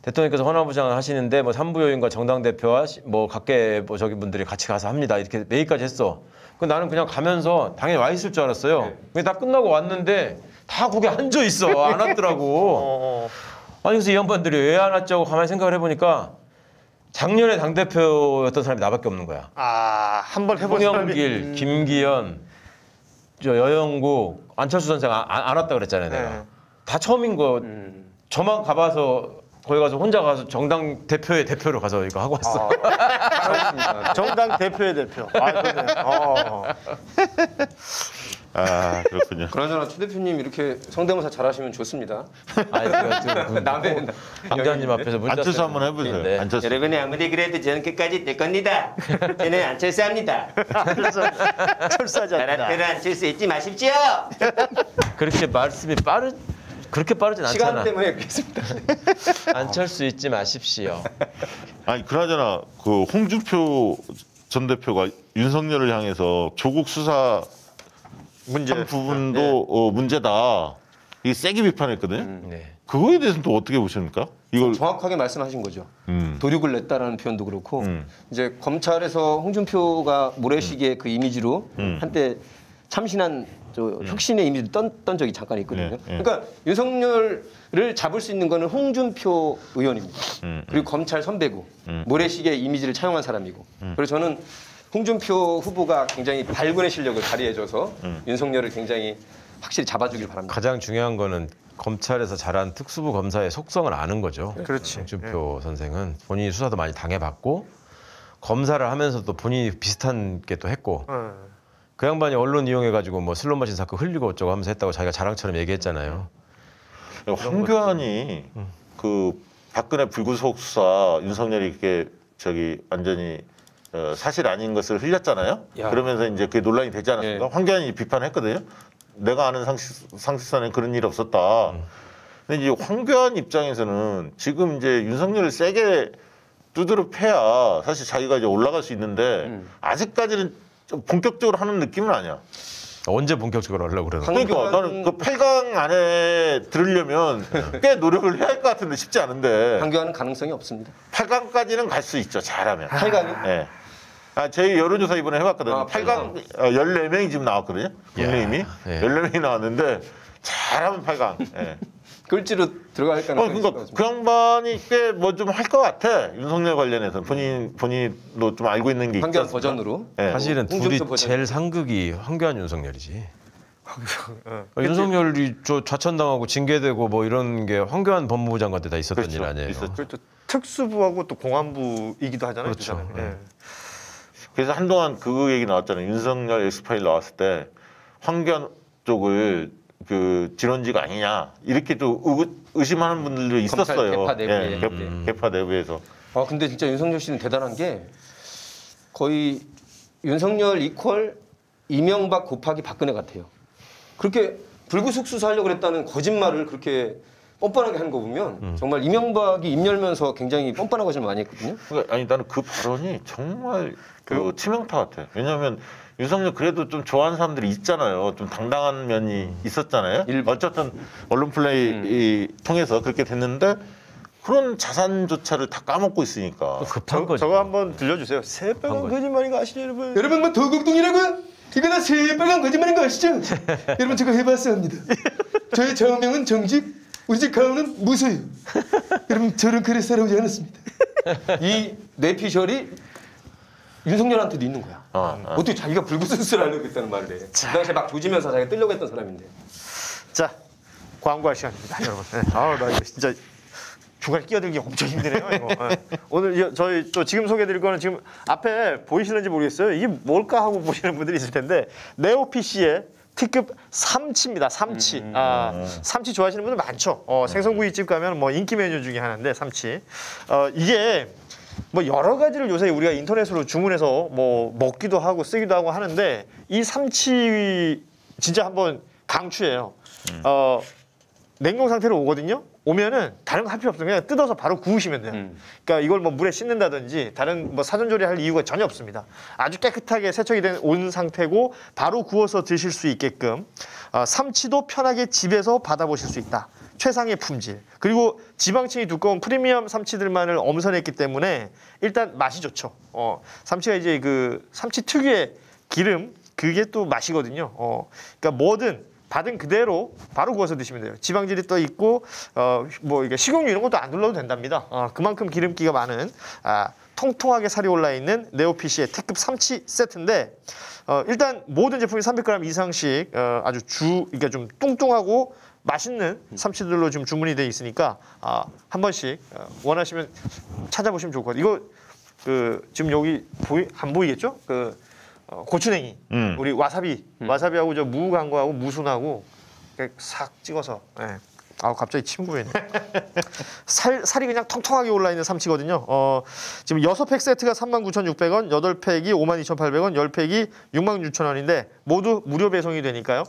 대통령께서 헌화분양을 하시는데 뭐 산부요인과 정당 대표와 뭐 각계 뭐 저기 분들이 같이 가서 합니다 이렇게 메일까지 했어. 그 나는 그냥 가면서 당연히 와 있을 줄 알았어요. 근데 다 끝나고 왔는데 다 거기 앉아 있어. 안 왔더라고. 아니 그래서 이 양반들이 왜 안 왔지 하고 가만히 생각을 해보니까 작년에 당 대표였던 사람이 나밖에 없는 거야. 한번 해본 사람이. 홍영길, 김기현, 저 여영국, 안철수 선생 안 왔다 그랬잖아요. 내가 네. 다 처음인 거. 저만 가봐서 거기 가서 혼자 가서 정당 대표의 대표로 가서 이거 하고 왔어. 정당 대표의 대표. 그러네. 그렇군요. 그나저나 최 대표님 이렇게 성대모사 잘하시면 좋습니다. 아니 그 남의 당자님 앞에서 문자 안철수 한번 해보세요. 쓰는데 안철수. 여러분이 아무리 그래도 저는 끝까지 될 겁니다. 저는 안철수합니다. 철사지 않다. 나라대로 안철수 잊지 마십시오. 그렇게 말씀이 그렇게 빠르진 시간 않잖아. 때문에 그랬습니다. 안철수 잊지 마십시오. 아니 그나저나 그 홍준표 전 대표가 윤석열을 향해서 조국 수사 문제. 한 부분도 문제다. 이 세게 비판했거든요. 네. 그거에 대해서는 또 어떻게 보십니까? 이걸 정확하게 말씀하신 거죠. 음. 도륙을 냈다라는 표현도 그렇고 이제 검찰에서 홍준표가 모래시계 그 이미지로 한때 참신한 저 혁신의 이미지 떴던 적이 잠깐 있거든요. 네, 네. 그러니까 윤석열을 잡을 수 있는 거는 홍준표 의원입니다. 그리고 검찰 선배고 모래시계 이미지를 차용한 사람이고. 그래서 저는 홍준표 후보가 굉장히 발군의 실력을 발휘해줘서 윤석열을 굉장히 확실히 잡아주길 바랍니다. 가장 중요한 거는 검찰에서 자란 특수부 검사의 속성을 아는 거죠. 그렇지. 홍준표 선생은 본인이 수사도 많이 당해봤고 검사를 하면서도 본인이 비슷한 게 또 했고 그 양반이 언론 이용해가지고 뭐 슬롯 머신 사건 흘리고 어쩌고 하면서 했다고 자기가 자랑처럼 얘기했잖아요. 황교안이 그 박근혜 불구속 수사 윤석열이 이렇게 저기 완전히 사실 아닌 것을 흘렸잖아요. 야. 그러면서 이제 그게 논란이 되지 않았습니까? 예. 황교안이 비판했거든요. 내가 아는 상식선에 그런 일이 없었다. 근데 이제 황교안 입장에서는 지금 이제 윤석열을 세게 두드려 패야 사실 자기가 이제 올라갈 수 있는데 아직까지는 좀 본격적으로 하는 느낌은 아니야. 언제 본격적으로 하려고 그러나? 그러니까 나는 그 8강 안에 들으려면 꽤 노력을 해야 할 것 같은데 쉽지 않은데 황교안은 가능성이 없습니다. 8강까지는 갈 수 있죠. 잘하면. 8강이? 예. 저희 여론조사 이번에 해봤거든요. 아, 8강 14명이 지금 나왔거든요. 국민의힘이 예. 14명이 나왔는데 잘하면 8강. 예. 꼴찌로 들어갈 가능성이 있을 것 그러니까 같습니다. 그 양반이 꽤 뭐 좀 할 것 같아. 윤석열 관련해서 본인도 좀 알고 있는 게 있지 황교안 않습니까? 버전으로. 예. 사실은 둘이 홍준표 버전. 제일 상극이 황교안 윤석열이지. 윤석열이 저 좌천당하고 징계되고 뭐 이런 게 황교안 법무부 장관 때 다 있었던 그렇죠. 일 아니에요. 있었죠. 그리고 또 특수부하고 또 공안부이기도 하잖아요. 그렇죠. 두 사람이. 예. 그래서 한동안 그 얘기 나왔잖아요. 윤석열 엑스파일 나왔을 때 황교안 쪽을 그 진원지가 아니냐 이렇게 또 의심하는 분들도 있었어요. 개파 내부에. 개파 내부에서. 아 근데 진짜 윤석열 씨는 대단한 게 거의 윤석열 이퀄 이명박 곱하기 박근혜 같아요. 그렇게 불구속 수사하려고 그랬다는 거짓말을 그렇게 뻔뻔하게 한 거 보면 정말 이명박이 입 열면서 굉장히 뻔뻔한 거짓말 많이 했거든요. 그러니까 아니 나는 그 발언이 정말 그 치명타 같아. 왜냐하면 윤석열 그래도 좀 좋아하는 사람들이 있잖아요. 좀 당당한 면이 있었잖아요. 어쨌든 언론 플레이 통해서 그렇게 됐는데 그런 자산조차를 다 까먹고 있으니까. 급한 거죠. 저거 한번 들려주세요. 새빨간 거짓말인 거 아시죠, 여러분? 여러분 뭐 도곡동이라고요? 이거 다 새빨간 거짓말인 거 아시죠? 여러분 제가 해봤어 합니다. 저의 좌우명은 정직, 우리 집 가오는 무소유. 여러분 저는 그래 살아오지 않았습니다. 이 뇌피셜이 윤석열한테도 있는 거야. 어떻게 자기가 불구수술을 하려고 했다는 말을 해. 그 당시에 막 조지면서 자기가 뜨려고 했던 사람인데. 자, 광고할 시간입니다, 여러분. 네. 나 이거 진짜 중간에 끼어들기 엄청 힘드네요. 이거. 네. 오늘 저희 또 지금 소개드릴 거는 지금 앞에 보이시는지 모르겠어요. 이게 뭘까 하고 보시는 분들이 있을 텐데 네오피시의 특급 삼치입니다. 삼치. 삼치 좋아하시는 분들 많죠. 생선구이집 가면 뭐 인기 메뉴 중에 하나인데 삼치. 이게 뭐 여러 가지를 요새 우리가 인터넷으로 주문해서 뭐 먹기도 하고 쓰기도 하고 하는데 이 삼치 진짜 한번 강추해요. 냉동 상태로 오거든요. 오면은 다른 거 할 필요 없어요. 그냥 뜯어서 바로 구우시면 돼요. 그러니까 이걸 뭐 물에 씻는다든지 다른 뭐 사전 조리할 이유가 전혀 없습니다. 아주 깨끗하게 세척이 온 상태고 바로 구워서 드실 수 있게끔 삼치도 편하게 집에서 받아보실 수 있다. 최상의 품질. 그리고 지방층이 두꺼운 프리미엄 삼치들만을 엄선했기 때문에 일단 맛이 좋죠. 삼치가 이제 그 삼치 특유의 기름 그게 또 맛이거든요. 그러니까 뭐든 받은 그대로 바로 구워서 드시면 돼요. 지방질이 떠 있고 뭐 이게 식용유 이런 것도 안 눌러도 된답니다. 그만큼 기름기가 많은 통통하게 살이 올라 있는 네오피시의 특급 삼치 세트인데 일단 모든 제품이 300g 이상씩 아주 그러니까 좀 뚱뚱하고 맛있는 삼치들로 지금 주문이 돼 있으니까 한 번씩 원하시면 찾아보시면 좋을 것 같아요. 이거 그 지금 여기 안 보이겠죠? 그 고추냉이, 우리 와사비하고 저 무 간 거하고 무순하고 이렇게 싹 찍어서. 예. 갑자기 침 고이네. 살이 그냥 통통하게 올라 있는 삼치거든요. 지금 6팩 세트가 39,600원, 8팩이 52,800원, 10팩이 66,000원인데 모두 무료 배송이 되니까요.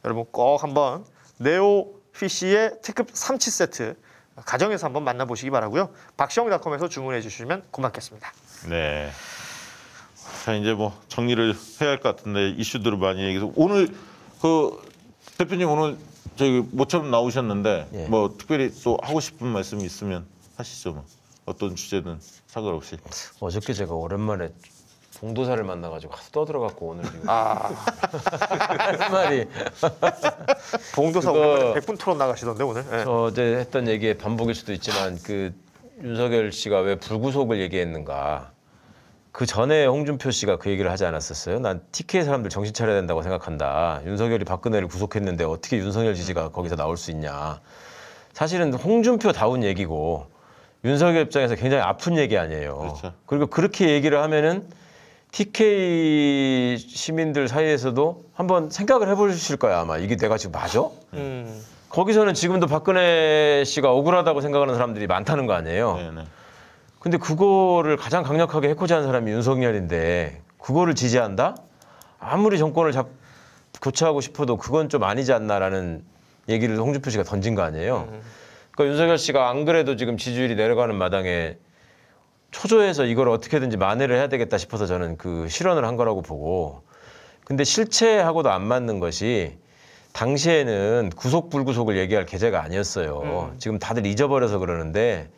여러분 꼭 한번 네오피시의 특급 삼치 세트 가정에서 한번 만나보시기 바라고요. 박시영닷컴에서 주문해 주시면 고맙겠습니다. 네. 자 이제 뭐 정리를 해야 할 것 같은데 이슈들을 많이 얘기해서 오늘 그 대표님 오늘 저기 모처럼 나오셨는데 예. 뭐 특별히 또 하고 싶은 말씀이 있으면 하시죠. 뭐. 어떤 주제든 상관없이. 어저께 제가 오랜만에 봉도사를 만나가지고 하도 떠들어갖고 오늘 지금 할 말이 봉도사 그거- 오랜만에 100분 토론 나가시던데 오늘. 예. 저 어제 했던 얘기의 반복일 수도 있지만 그 윤석열 씨가 왜 불구속을 얘기했는가. 그 전에 홍준표 씨가 그 얘기를 하지 않았었어요? 난 TK 사람들 정신 차려야 된다고 생각한다. 윤석열이 박근혜를 구속했는데 어떻게 윤석열 지지가 거기서 나올 수 있냐. 사실은 홍준표다운 얘기고 윤석열 입장에서 굉장히 아픈 얘기 아니에요. 그렇죠. 그리고 그렇게 얘기를 하면은 TK 시민들 사이에서도 한번 생각을 해보실 거야 아마. 이게 내가 지금 맞아? 거기서는 지금도 박근혜 씨가 억울하다고 생각하는 사람들이 많다는 거 아니에요. 네네. 근데 그거를 가장 강력하게 해코지한 사람이 윤석열인데 그거를 지지한다? 아무리 정권을 교체하고 싶어도 그건 좀 아니지 않나라는 얘기를 홍준표 씨가 던진 거 아니에요. 그러니까 윤석열 씨가 안 그래도 지금 지지율이 내려가는 마당에 초조해서 이걸 어떻게든지 만회를 해야 되겠다 싶어서 저는 그 실언을 한 거라고 보고, 근데 실체하고도 안 맞는 것이 당시에는 구속 불구속을 얘기할 계제가 아니었어요. 지금 다들 잊어버려서 그러는데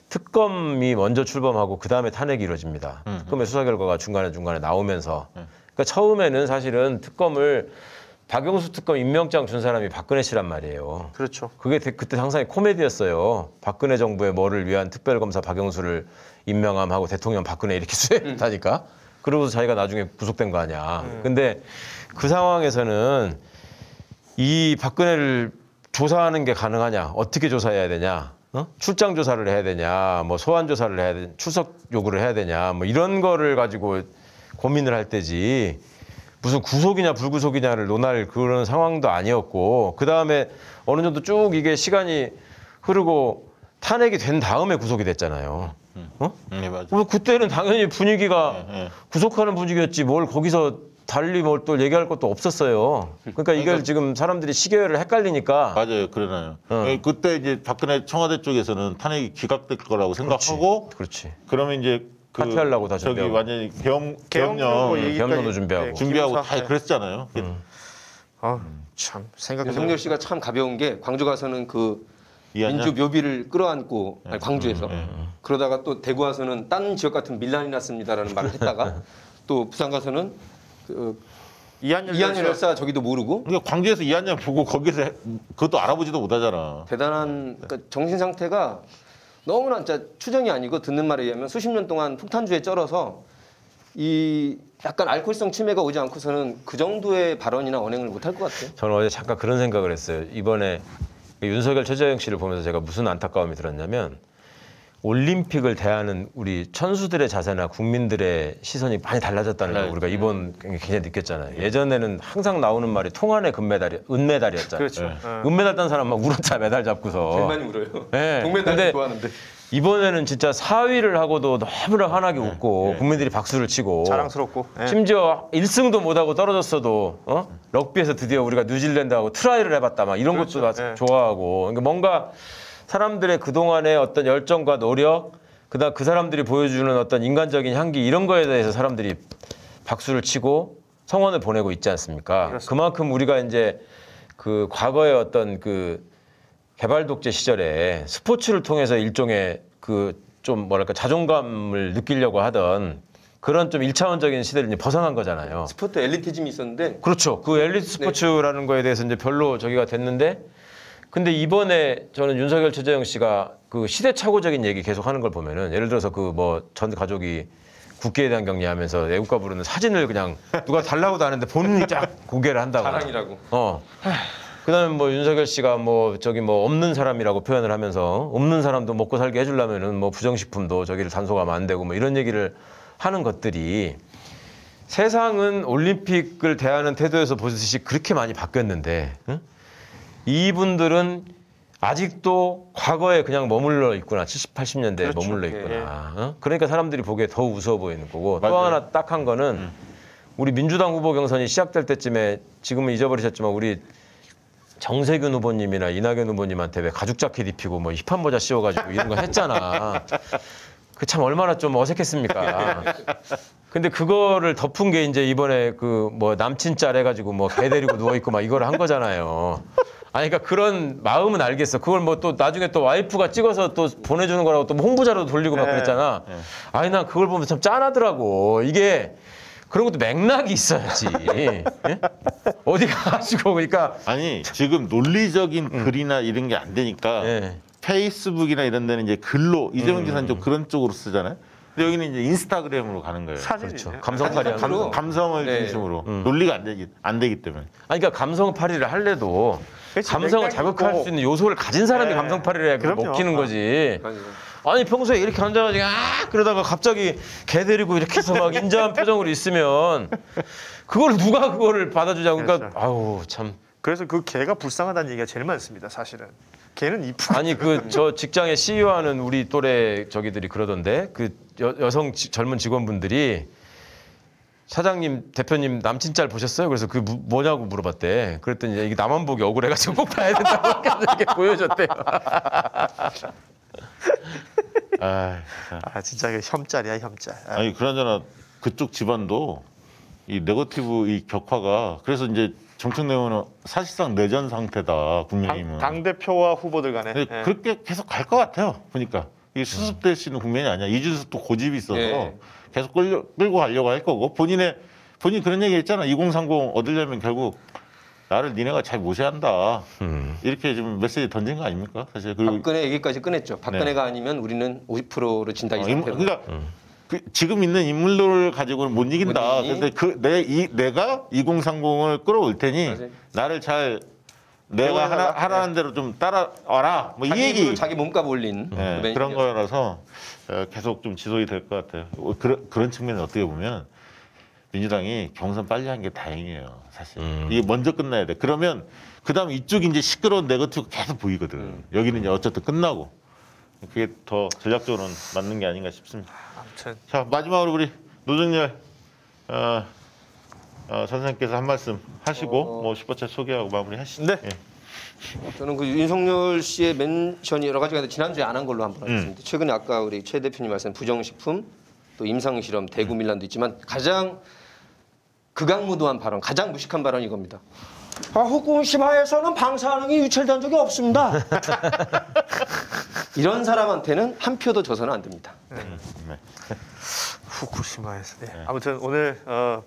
특검이 먼저 출범하고 그 다음에 탄핵이 이루어집니다. 특검의 수사 결과가 중간에 나오면서. 그러니까 처음에는 사실은 특검을 박영수 특검 임명장 준 사람이 박근혜 씨란 말이에요. 그렇죠. 그게 그때 상당히 코미디였어요. 박근혜 정부의 뭐를 위한 특별검사 박영수를 임명함하고 대통령 박근혜 이렇게 수행했다니까. 그러고서 자기가 나중에 구속된 거 아니야. 근데 그 상황에서는 이 박근혜를 조사하는 게 가능하냐? 어떻게 조사해야 되냐? 출장 조사를 해야 되냐? 뭐 소환 조사를 해야 되냐? 출석 요구를 해야 되냐? 뭐 이런 거를 가지고 고민을 할 때지. 무슨 구속이냐 불구속이냐를 논할 그런 상황도 아니었고, 그 다음에 어느 정도 쭉 이게 시간이 흐르고 탄핵이 된 다음에 구속이 됐잖아요. 네, 맞아요. 그때는 당연히 분위기가 네. 구속하는 분위기였지 뭘 거기서 달리 뭘 또 얘기할 것도 없었어요. 그러니까 이걸 지금 사람들이 시계를 헷갈리니까. 맞아요, 그러나요. 그때 이제 박근혜 청와대 쪽에서는 탄핵이 기각될 거라고 생각하고, 그렇지. 그러면 이제 그 사퇴하려고 다 저기 준비하고. 완전히 계엄령 얘기까지- 계엄령도 준비하고. 준비하고 기숙사. 다 그랬잖아요. 참 생각해. 윤석열 씨가 참 가벼운 게 광주 가서는 그 이해하냐? 민주 묘비를 끌어안고 아니, 광주에서 그러다가 또 대구 와서는 딴 지역 같은 밀란이 났습니다라는 말을 했다가 또 부산 가서는 그 이한열 이한열 열사 저기도 모르고 그러니까 광주에서 이한양 보고 거기서 그것도 알아보지도 못하잖아. 대단한 그러니까 정신 상태가 너무나 진짜 추정이 아니고 듣는 말에 의하면 수십 년 동안 폭탄주에 쩔어서 이 약간 알코올성 치매가 오지 않고서는 그 정도의 발언이나 언행을 못할 것 같아요. 저는 어제 잠깐 그런 생각을 했어요. 이번에 윤석열 최재형 씨를 보면서 제가 무슨 안타까움이 들었냐면, 올림픽을 대하는 우리 선수들의 자세나 국민들의 시선이 많이 달라졌다는 걸 우리가 이번 굉장히 느꼈잖아요. 예전에는 항상 나오는 말이 통안의 은메달이었잖아요. 그렇죠. 은메달 딴 사람 막 울었다 메달 잡고서. 제일 많이 울어요. 네. 동메달 근데 좋아하는데. 이번에는 진짜 4위를 하고도 너무나 환하게 웃고 국민들이 박수를 치고 자랑스럽고. 예. 심지어 1승도 못하고 떨어졌어도 럭비에서 드디어 우리가 뉴질랜드하고 트라이를 해봤다 막 이런 것도 다 예. 좋아하고, 그러니까 뭔가 사람들의 그동안의 어떤 열정과 노력, 그다음 그 사람들이 보여주는 어떤 인간적인 향기 이런 거에 대해서 사람들이 박수를 치고 성원을 보내고 있지 않습니까? 그렇습니다. 그만큼 우리가 이제 그 과거의 어떤 그 개발 독재 시절에 스포츠를 통해서 일종의 그 좀 뭐랄까 자존감을 느끼려고 하던 그런 좀 1차원적인 시대를 이제 벗어난 거잖아요. 스포츠 엘리티즘이 있었는데 그렇죠. 그 엘리트 스포츠라는 거에 대해서 이제 별로 저기가 됐는데, 근데 이번에 저는 윤석열 최재형 씨가 그 시대착오적인 얘기 계속 하는 걸 보면은, 예를 들어서 그 뭐 전 가족이 국기에 대한 경례하면서 애국가 부르는 사진을 그냥 누가 달라고도 하는데 본인이 쫙 공개를 한다고. 자랑이라고. 그다음에 뭐 윤석열 씨가 뭐 저기 뭐 없는 사람이라고 표현을 하면서 없는 사람도 먹고 살게 해주려면은 뭐 부정식품도 저기를 단속하면 안 되고 뭐 이런 얘기를 하는 것들이, 세상은 올림픽을 대하는 태도에서 보듯이 그렇게 많이 바뀌었는데 이분들은 아직도 과거에 그냥 머물러 있구나. 70, 80년대에 그렇죠. 머물러 있구나. 그러니까 사람들이 보기에 더 우스워 보이는 거고, 또 맞아요. 하나 딱한 거는 우리 민주당 후보 경선이 시작될 때쯤에, 지금은 잊어버리셨지만 우리 정세균 후보님이나 이낙연 후보님한테 왜 가죽 자켓 입히고 뭐 힙한 모자 씌워가지고 이런 거 했잖아. 그 참 얼마나 좀 어색했습니까. 근데 그거를 덮은 게 이제 이번에 그 뭐 남친 짤 해가지고 뭐 개 데리고 누워 있고 막 이걸 한 거잖아요. 아니 그러니까 그런 마음은 알겠어. 그걸 뭐 또 나중에 또 와이프가 찍어서 또 보내주는 거라고 또뭐 홍보자료도 돌리고 막 네. 그랬잖아. 아니 난 그걸 보면 참 짠하더라고. 이게 그런 것도 맥락이 있어야지. 예? 어디 가가지고 그러니까 아니 지금 논리적인 글이나 이런 게 안 되니까 예. 페이스북이나 이런 데는 이제 글로 이재명 지사는 좀 그런 쪽으로 쓰잖아요. 근데 여기는 이제 인스타그램으로 가는 거예요. 사진이죠. 감성팔이 하는 거. 감성을 네. 중심으로 논리가 안 되기 때문에. 아니 그러니까 감성팔이를 할래도 그치, 감성을 맥락이 자극할 있고. 수 있는 요소를 가진 사람이 네. 감성팔이를 해야 그럼요. 먹히는 거지. 맞아요. 아니 평소에 이렇게 앉아가지고 그러다가 갑자기 개 데리고 이렇게 해서 막 인자한 표정으로 있으면 그걸 누가 그거를 받아주자고. 그러니까 그렇죠. 아우 참. 그래서 그 개가 불쌍하다는 얘기가 제일 많습니다. 사실은 개는 이쁘. 아니 그 저 직장에 CEO하는 우리 또래 저기들이 그러던데 그 여성 젊은 직원분들이 사장님 대표님 남친 짤 보셨어요? 그래서 그 뭐냐고 물어봤대. 그랬더니 이게 나만 보기 억울해가지고 꼭 봐야 된다고 이렇게 보여줬대요. 아 진짜 그 혐짤이야 혐짤. 아, 아니 그나저나 그쪽 집안도 이 네거티브 이 격화가 그래서 이제 정청래 의원은 사실상 내전 상태다 국민의힘은. 당 대표와 후보들 간에. 근데 예. 그렇게 계속 갈 것 같아요. 보니까 이게 수습될 수 있는 국면이 아니야. 이준석 또 고집이 있어서 예. 계속 끌고 가려고 할 거고 본인 그런 얘기 했잖아. 2030 얻으려면 결국 나를 니네가 잘 모셔야 한다. 이렇게 좀 메시지 던진 거 아닙니까? 사실 그리고 박근혜 얘기까지 꺼냈죠. 박근혜가 아니면 우리는 50%를 진다 이 상태로. 그러니까 지금 있는 인물들을 가지고는 못 이긴다. 못 이기니? 근데 내가 2030을 끌어올 테니 맞아요. 나를 잘 내가 하라는 대로 좀 따라와라. 뭐 이 자기 얘기. 힘으로 자기 몸값 올린 네, 그런 거라서 계속 좀 지속이 될 것 같아요. 그런 측면에 어떻게 보면 민주당이 경선 빨리 한 게 다행이에요. 사실 이게 먼저 끝나야 돼. 그러면 그다음 이쪽이 이제 시끄러운 네거티브 계속 보이거든. 여기는 이제 어쨌든 끝나고 그게 더 전략적으로는 맞는 게 아닌가 싶습니다. 아무튼 자 마지막으로 우리 노정열 선생님께서 한 말씀 하시고 뭐 슈퍼챗 소개하고 마무리하시죠. 네. 예. 저는 그 윤석열 씨의 멘션이 여러 가지가 있는데 지난주에 안 한 걸로 한번 하겠습니다. 최근에 아까 우리 최 대표님 말씀 부정식품 또 임상실험 대구 밀란도 있지만 가장 극악무도한 발언, 가장 무식한 발언이 이겁니다. 후쿠시마에서는 방사능이 유출된 적이 없습니다. 이런 사람한테는 한 표도 줘서는 안 됩니다. 네. 후쿠시마에서. 네. 아무튼 오늘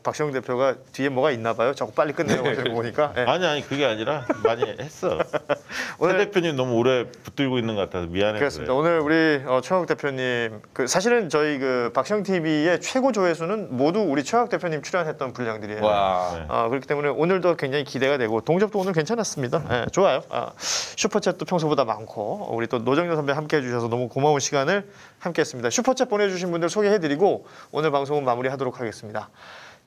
박시영 대표가 뒤에 뭐가 있나 봐요. 자꾸 빨리 끝내려고 하는 거 보니까. 네. 아니 그게 아니라 많이 했어. 오늘- 최 대표님 너무 오래 붙들고 있는 것 같아서 미안해. 그렇습니다. 오늘 우리 최영욱 대표님 사실은 저희 그 박시영 TV의 최고 조회수는 모두 우리 최영욱 대표님 출연했던 분량들이에요. 와. 그렇기 때문에 오늘도 굉장히 기대가 되고 동접도 오늘 괜찮았습니다. 네, 좋아요. 슈퍼챗도 평소보다 많고 우리 또 노정열 선배 함께해 주셔서 너무 고마운 시간을 함께했습니다. 슈퍼챗 보내주신 분들 소개해드리고 오늘 방송은 마무리하도록 하겠습니다.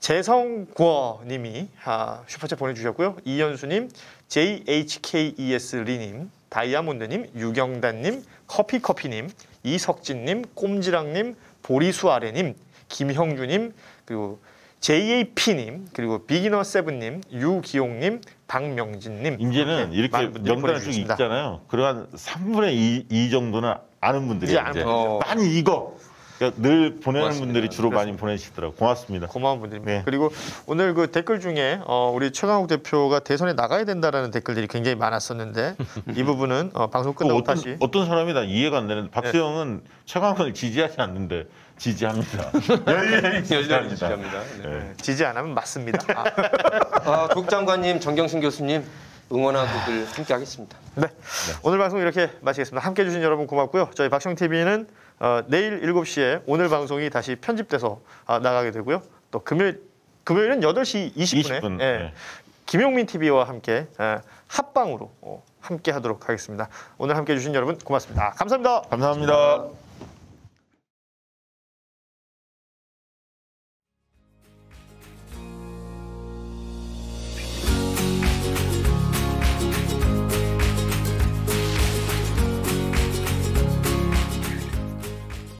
재성구어님이 슈퍼챗 보내주셨고요. 이현수님, JHKES리님, 다이아몬드님, 유경단님, 커피커피님, 이석진님, 꼼지랑님, 보리수아래님, 김형규님, 그리고 JAP님, 그리고 비기너세븐님, 유기용님, 박명진님 이제는 이렇게 많은 분들이 명단을 쭉 보내주셨습니다. 읽잖아요. 그러한 3분의 2 정도는 아는 분들이 이제 이제 아는 많이 읽어. 그러니까 늘 보내는 고맙습니다. 분들이 주로 많이 보내시더라고요. 고맙습니다. 고마운 분들입니다. 네. 그리고 오늘 그 댓글 중에 우리 최강욱 대표가 대선에 나가야 된다라는 댓글들이 굉장히 많았었는데 이 부분은 방송 또 끝나고 다시 어떤 사람이 다 이해가 안 되는데 박수영은 최강훈을 지지하지 않는데 지지합니다. 열렬히 지지합니다. 지지합니다. 네. 네. 지지 안 하면 맞습니다. 조국 장관님, 정경심 교수님 응원하고 늘 함께하겠습니다. 네. 오늘 방송 이렇게 마치겠습니다. 함께해 주신 여러분 고맙고요. 저희 박시영 TV는 내일 7시에 오늘 방송이 다시 편집돼서 나가게 되고요. 또 금요일은 8시 20분에 20분. 예, 네. 김용민 TV와 함께 합방으로 함께 하도록 하겠습니다. 오늘 함께해 주신 여러분 고맙습니다. 감사합니다. 감사합니다.